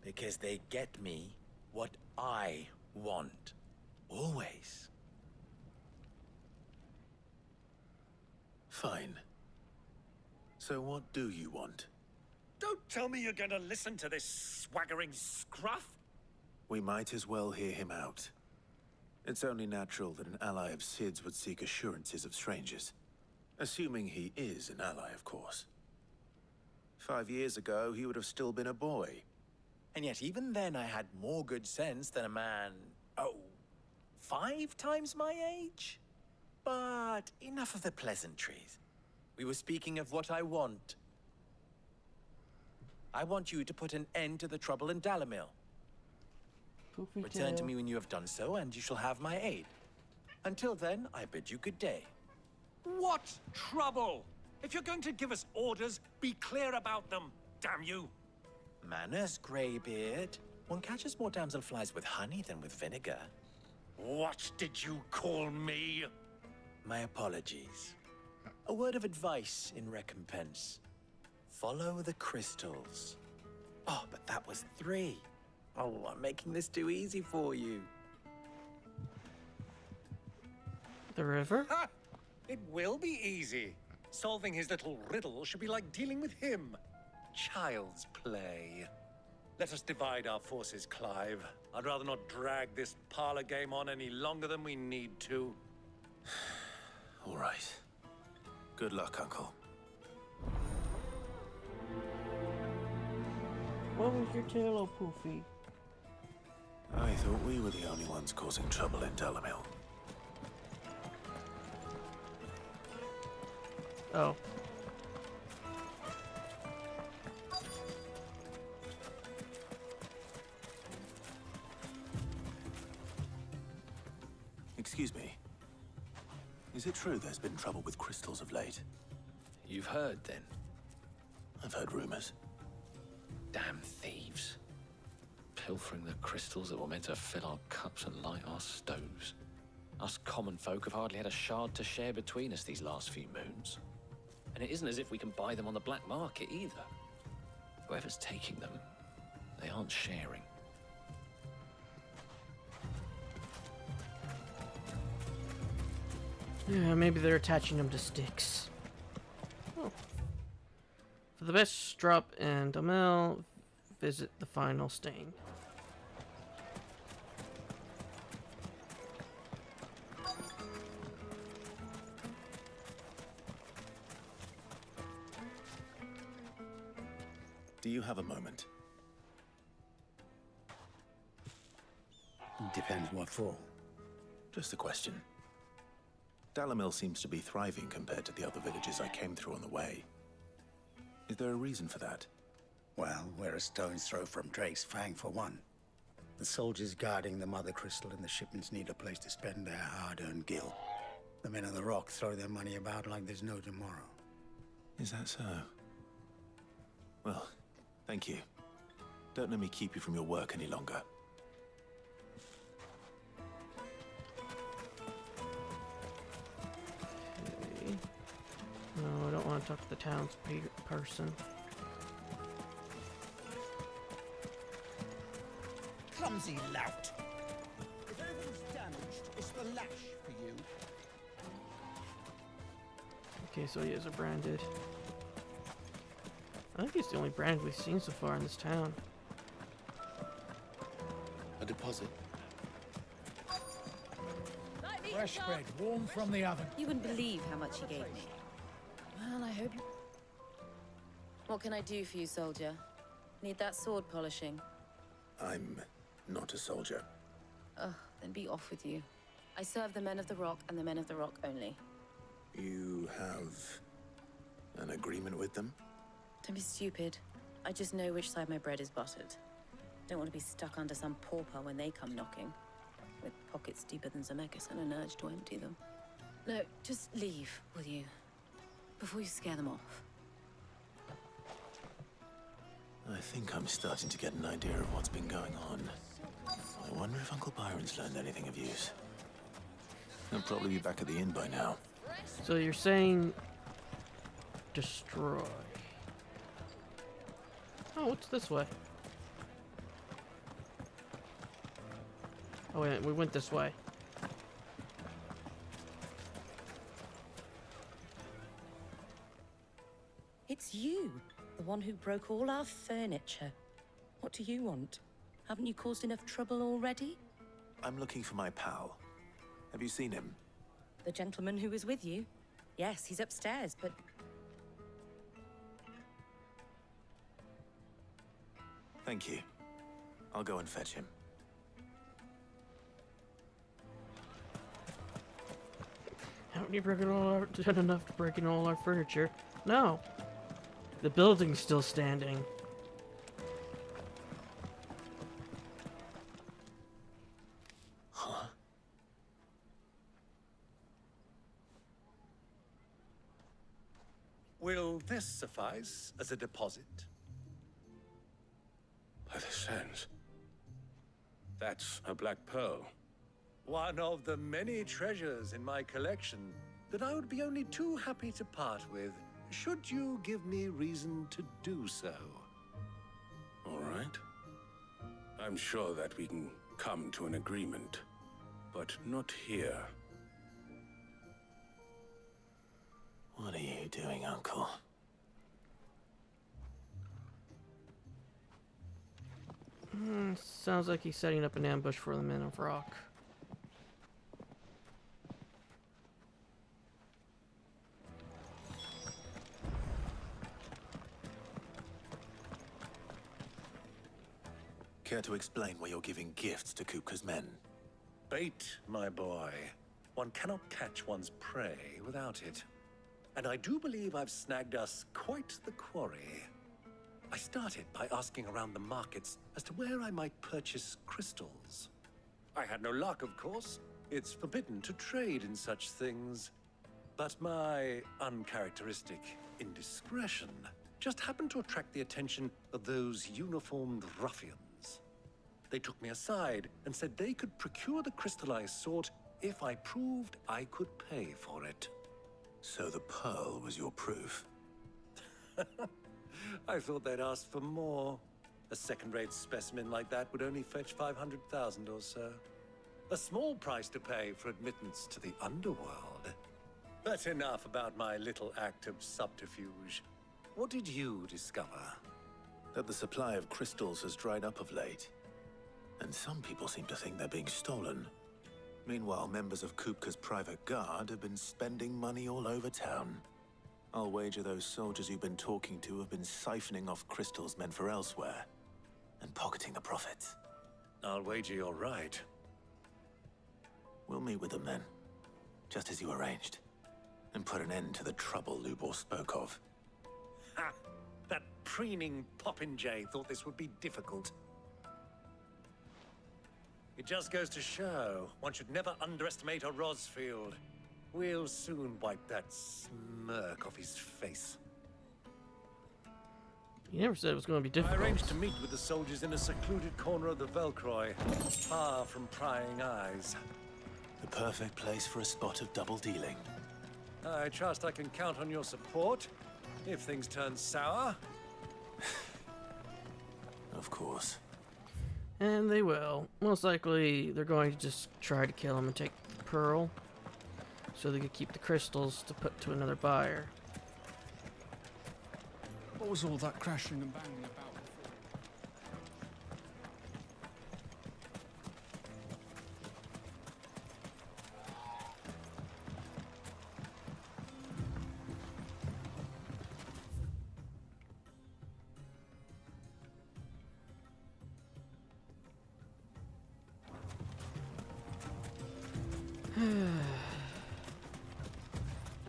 I: Because they get me what I want. Always.
F: Fine. So what do you want?
E: Don't tell me you're gonna listen to this swaggering scruff!
F: We might as well hear him out. It's only natural that an ally of Sid's would seek assurances of strangers. Assuming he is an ally, of course. 5 years ago, he would have still been a boy.
I: And yet even then I had more good sense than a man, 5 times my age? But enough of the pleasantries. We were speaking of what I want. I want you to put an end to the trouble in Dalamil. Return to me when you have done so, and you shall have my aid. Until then, I bid you good day.
E: What trouble? If you're going to give us orders, be clear about them, damn you!
I: Manners, Greybeard. One catches more damselflies with honey than with vinegar.
E: What did you call me?
I: My apologies. A word of advice in recompense. Follow the crystals. Oh, but that was 3. Oh, I'm making this too easy for you.
A: The river?
E: Ha! It will be easy. Solving his little riddle should be like dealing with him. Child's play. Let us divide our forces, Clive. I'd rather not drag this parlor game on any longer than we need to.
F: All right. Good luck, Uncle.
A: What was your tale, oh Poofy?
F: I thought we were the only ones causing trouble in Dalamil.
A: Oh.
F: Excuse me. Is it true there's been trouble with crystals of late?
J: You've heard, then?
F: I've heard rumors.
J: Damn thieves. Pilfering the crystals that were meant to fill our cups and light our stoves. Us common folk have hardly had a shard to share between us these last few moons. And it isn't as if we can buy them on the black market either. Whoever's taking them, they aren't sharing.
A: Yeah, maybe they're attaching them to sticks. Oh. For the best drop in Dalamil, visit the final stain.
F: Do you have a moment?
K: Depends what for.
F: Just a question. Dalamil seems to be thriving compared to the other villages I came through on the way. Is there a reason for that?
K: Well, we're a stone's throw from Drake's Fang, for one. The soldiers guarding the Mother Crystal and the shipments need a place to spend their hard-earned gil. The men of the Rock throw their money about like there's no tomorrow.
F: Is that so? Well, thank you. Don't let me keep you from your work any longer.
A: Okay. No, I don't want to talk to the townsperson.
O: Clumsy lout. If anything's damaged, it's the lash for you.
A: Okay, so he is a branded. I think he's the only brand we've seen so far in this town.
J: A deposit.
P: Fresh bread, warm from the oven.
B: You wouldn't believe how much he gave me. Well, I hope. What can I do for you, soldier? Need that sword polishing?
F: I'm not a soldier.
B: Ugh, then be off with you. I serve the men of the Rock and the men of the Rock only.
F: You have an agreement with them?
B: Don't be stupid. I just know which side my bread is buttered. Don't want to be stuck under some pauper when they come knocking. With pockets deeper than Zemeckis and an urge to empty them. No, just leave, will you? Before you scare them off.
F: I think I'm starting to get an idea of what's been going on. I wonder if Uncle Byron's learned anything of use. He'll probably be back at the inn by now.
A: So you're saying destroy. Oh, what's this way? Oh wait, we went this way.
B: It's you, the one who broke all our furniture. What do you want? Haven't you caused enough trouble already?
F: I'm looking for my pal. Have you seen him?
B: The gentleman who was with you? Yes, he's upstairs, but...
F: Thank you. I'll go and fetch him.
A: Haven't you done enough to break in all our furniture? No. The building's still standing.
F: Huh?
E: Will this suffice as a deposit?
N: By the sands. That's a black pearl.
E: One of the many treasures in my collection that I would be only too happy to part with, should you give me reason to do so.
N: All right. I'm sure that we can come to an agreement, but not here.
F: What are you doing, Uncle?
A: Sounds like he's setting up an ambush for the Men of Rock.
F: Care to explain why you're giving gifts to Kupka's men?
E: Bait, my boy. One cannot catch one's prey without it. And I do believe I've snagged us quite the quarry. I started by asking around the markets as to where I might purchase crystals. I had no luck, of course. It's forbidden to trade in such things. But my uncharacteristic indiscretion just happened to attract the attention of those uniformed ruffians. They took me aside and said they could procure the crystal I sought if I proved I could pay for it.
F: So the pearl was your proof?
E: I thought they'd ask for more. A second-rate specimen like that would only fetch 500,000 or so. A small price to pay for admittance to the underworld. But enough about my little act of subterfuge. What did you discover?
F: That the supply of crystals has dried up of late. And some people seem to think they're being stolen. Meanwhile, members of Kupka's private guard have been spending money all over town. I'll wager those soldiers you've been talking to have been siphoning off crystals meant for elsewhere, and pocketing the profits.
E: I'll wager you're right.
F: We'll meet with them then, just as you arranged, and put an end to the trouble Lubor spoke of.
E: Ha! That preening popinjay thought this would be difficult. It just goes to show one should never underestimate a Rosfield. We'll soon wipe that smirk off his face.
A: You never said it was going to be difficult.
E: I arranged to meet with the soldiers in a secluded corner of the Velcroy, far from prying eyes.
F: The perfect place for a spot of double dealing.
E: I trust I can count on your support if things turn sour.
F: Of course.
A: And they will. Most likely, they're going to just try to kill him and take the pearl, so they could keep the crystals to put to another buyer.
Q: What was all that crashing and banging about?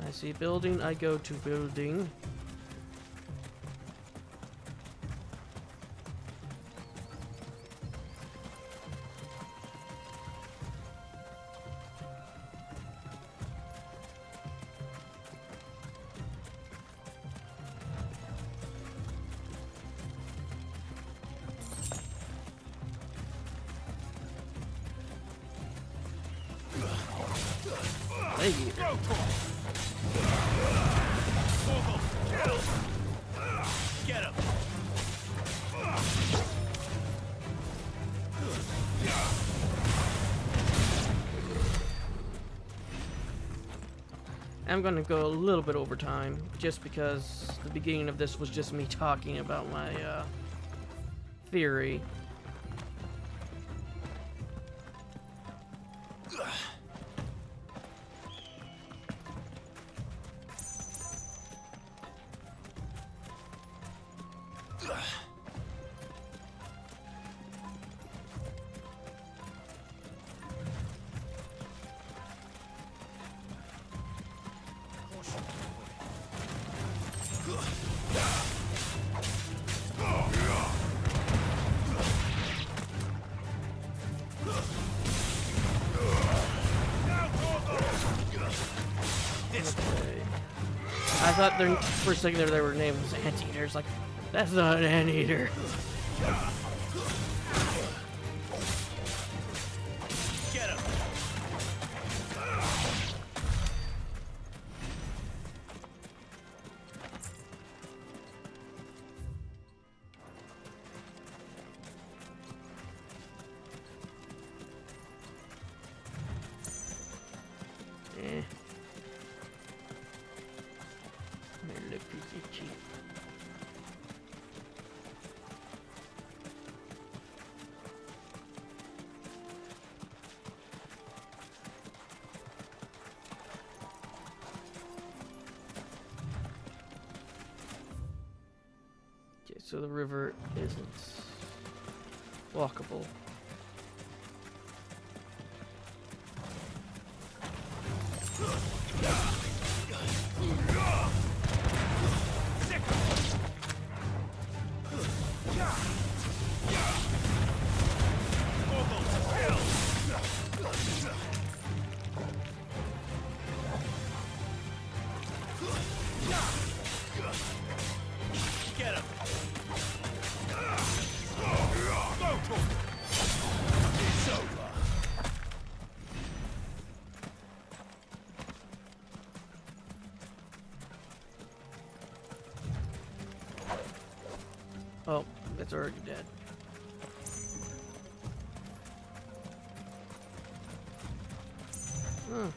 A: I see building, I go to building. Thank you. I'm gonna go a little bit over time, just because the beginning of this was just me talking about my theory. I thought for a second there they were named as anteaters. Like, that's not an anteater.
C: Get him.
A: So the river isn't walkable.
C: Get him. It's over.
A: Oh, it's already dead. Huh.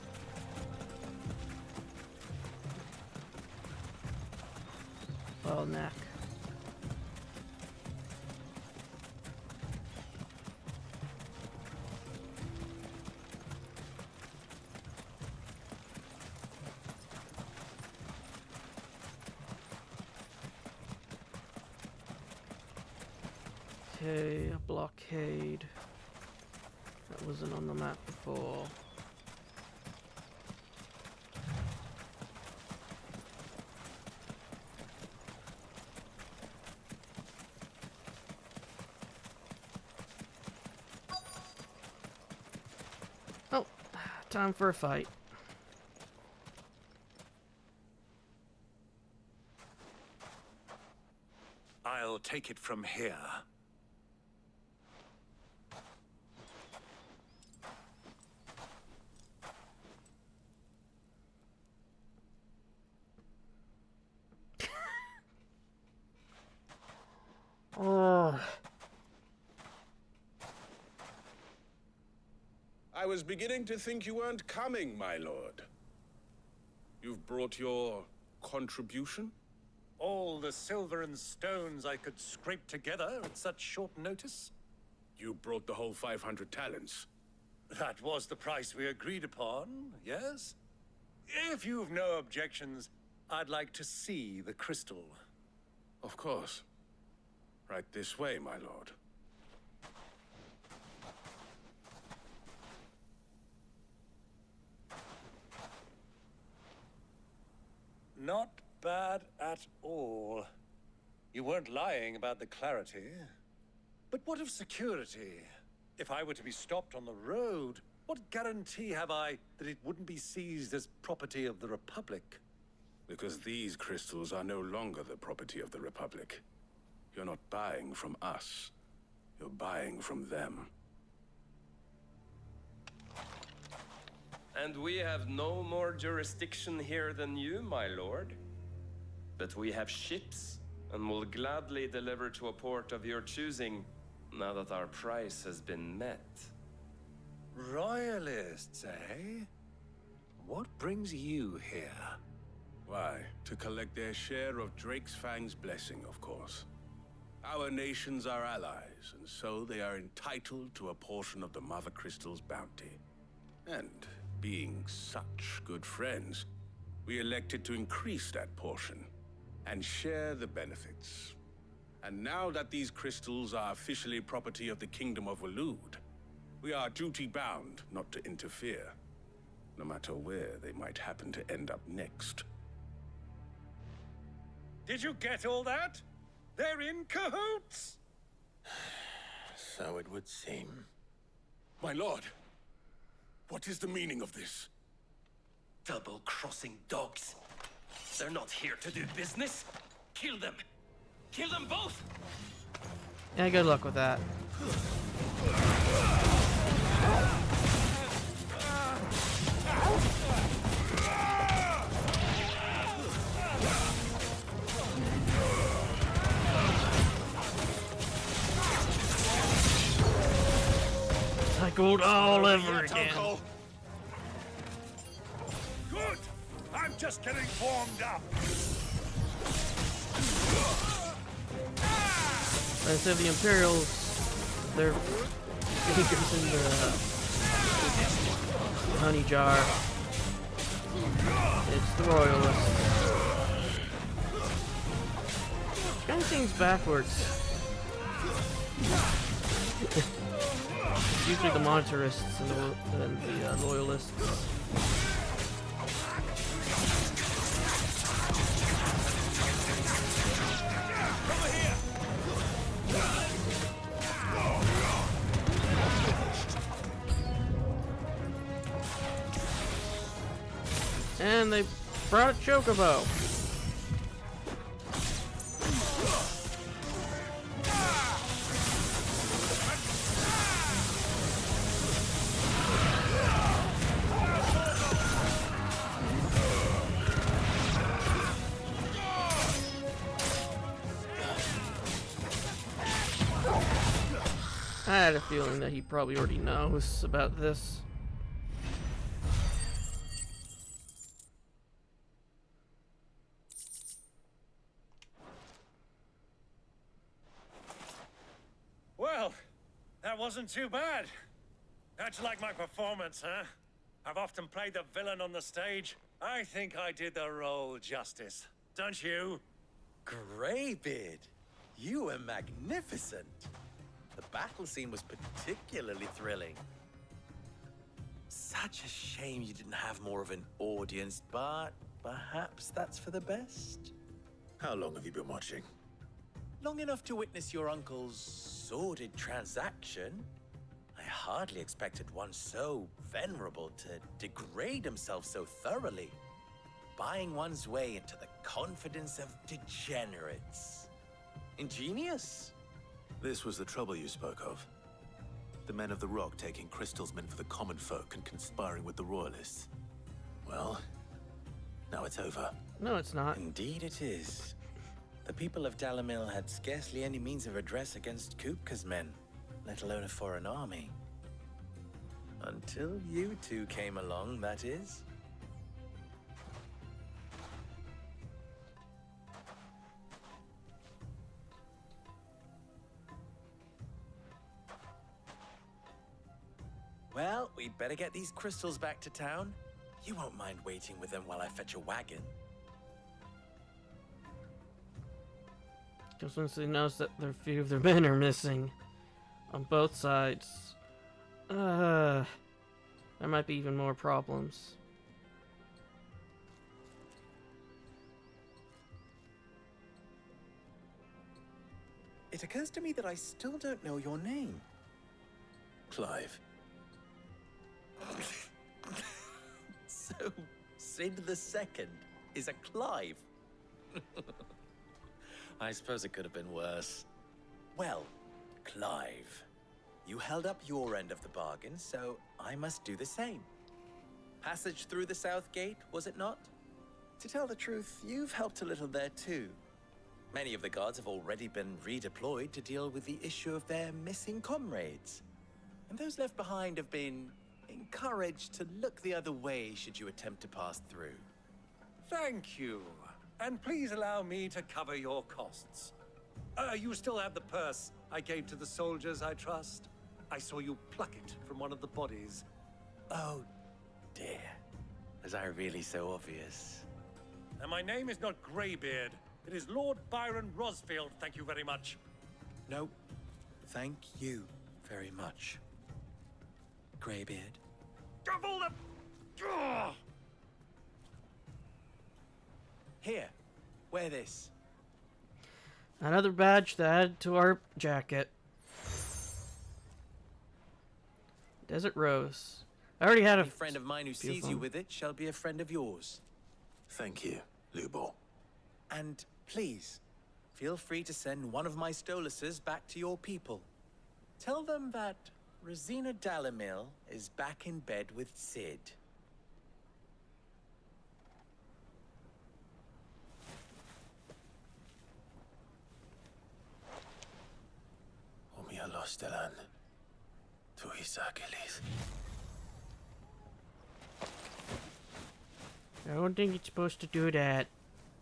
A: Well, knack. Okay, a blockade. That wasn't on the map before. Oh, time for a fight.
E: I'll take it from here.
A: Oh.
N: I was beginning to think you weren't coming, my lord. You've brought your contribution?
E: All the silver and stones I could scrape together at such short notice?
N: You brought the whole 500 talents.
E: That was the price we agreed upon, yes? If you've no objections, I'd like to see the crystal.
N: Of course. Right this way, my lord.
E: Not bad at all. You weren't lying about the clarity. But what of security? If I were to be stopped on the road, what guarantee have I that it wouldn't be seized as property of the Republic?
N: Because these crystals are no longer the property of the Republic. You're not buying from us. You're buying from them.
R: And we have no more jurisdiction here than you, my lord. But we have ships, and will gladly deliver to a port of your choosing, now that our price has been met.
E: Royalists, eh? What brings you here?
N: Why, to collect their share of Drake's Fang's blessing, of course. Our nations are allies, and so they are entitled to a portion of the Mother Crystal's bounty. And being such good friends, we elected to increase that portion and share the benefits. And now that these crystals are officially property of the Kingdom of Waloed, we are duty-bound not to interfere, no matter where they might happen to end up next.
D: Did you get all that? They're in cahoots!
N: So it would seem. My lord, what is the meaning of this?
R: Double-crossing dogs. They're not here to do business. Kill them. Kill them both!
A: Yeah, good luck with that. Cycled all over again.
C: Good! I'm just getting warmed up.
A: I said the Imperials, they're fingers in the honey jar. It's the Royalists. Kind of seems backwards. It's usually the monetarists and the loyalists. And they brought a chocobo. I had a feeling that he probably already knows about this.
D: Well, that wasn't too bad. How'd you like my performance, huh? I've often played the villain on the stage. I think I did the role justice. Don't you?
I: Greybeard, you were magnificent. The battle scene was particularly thrilling. Such a shame you didn't have more of an audience, but perhaps that's for the best.
F: How long have you been watching?
I: Long enough to witness your uncle's sordid transaction. I hardly expected one so venerable to degrade himself so thoroughly. Buying one's way into the confidence of degenerates. Ingenious.
F: This was the trouble you spoke of. The men of the Rock taking crystals meant for the common folk and conspiring with the Royalists. Well, now it's over.
A: No, it's not.
I: Indeed it is. The people of Dalamil had scarcely any means of redress against Kupka's men, let alone a foreign army. Until you two came along, that is. Well, we'd better get these crystals back to town. You won't mind waiting with them while I fetch a wagon.
A: Because once they notice that a few of their men are missing on both sides, there might be even more problems.
I: It occurs to me that I still don't know your name.
F: Clive.
I: So, Sid the Second is a Clive. I suppose it could have been worse. Well, Clive, you held up your end of the bargain, so I must do the same. Passage through the South Gate, was it not? To tell the truth, you've helped a little there too. Many of the guards have already been redeployed to deal with the issue of their missing comrades. And those left behind have been encouraged to look the other way should you attempt to pass through.
D: Thank you. And please allow me to cover your costs. You still have the purse I gave to the soldiers, I trust? I saw you pluck it from one of the bodies.
I: Oh, dear. Was I really so obvious?
D: And my name is not Greybeard. It is Lord Byron Rosfield, thank you very much.
I: No, thank you very much, Greybeard.
D: Double the... Ugh!
I: Here, wear this.
A: Another badge to add to our jacket. Desert Rose. I already had a
I: Any friend of mine who sees
A: beautiful.
I: you with it shall be a friend of yours.
F: Thank you, Lubor.
I: And please, feel free to send one of my Stoluses back to your people. Tell them that Rosina Dalamil is back in bed with Cid.
F: Omia Lostelan. Tu Isakelis.
A: I don't think it's supposed to do that.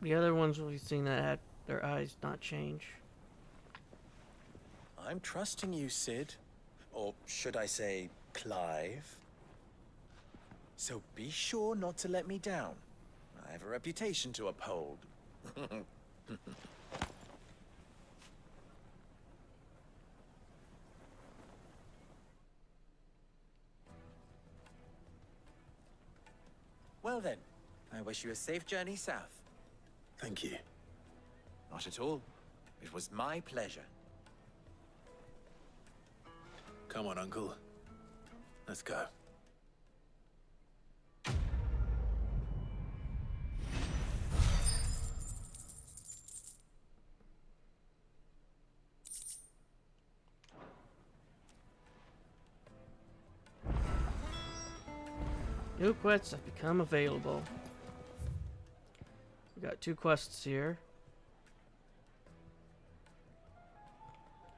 A: The other ones we've seen that had their eyes not change.
I: I'm trusting you, Cid. Or should I say, Clive? So be sure not to let me down. I have a reputation to uphold. Well then, I wish you a safe journey south.
F: Thank you.
I: Not at all. It was my pleasure.
F: Come on, Uncle. Let's go.
A: New quests have become available. We got 2 quests here.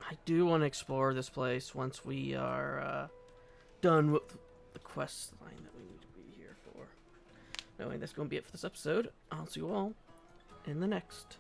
A: I do want to explore this place once we are done with the quest line that we need to be here for. Anyway, that's going to be it for this episode. I'll see you all in the next.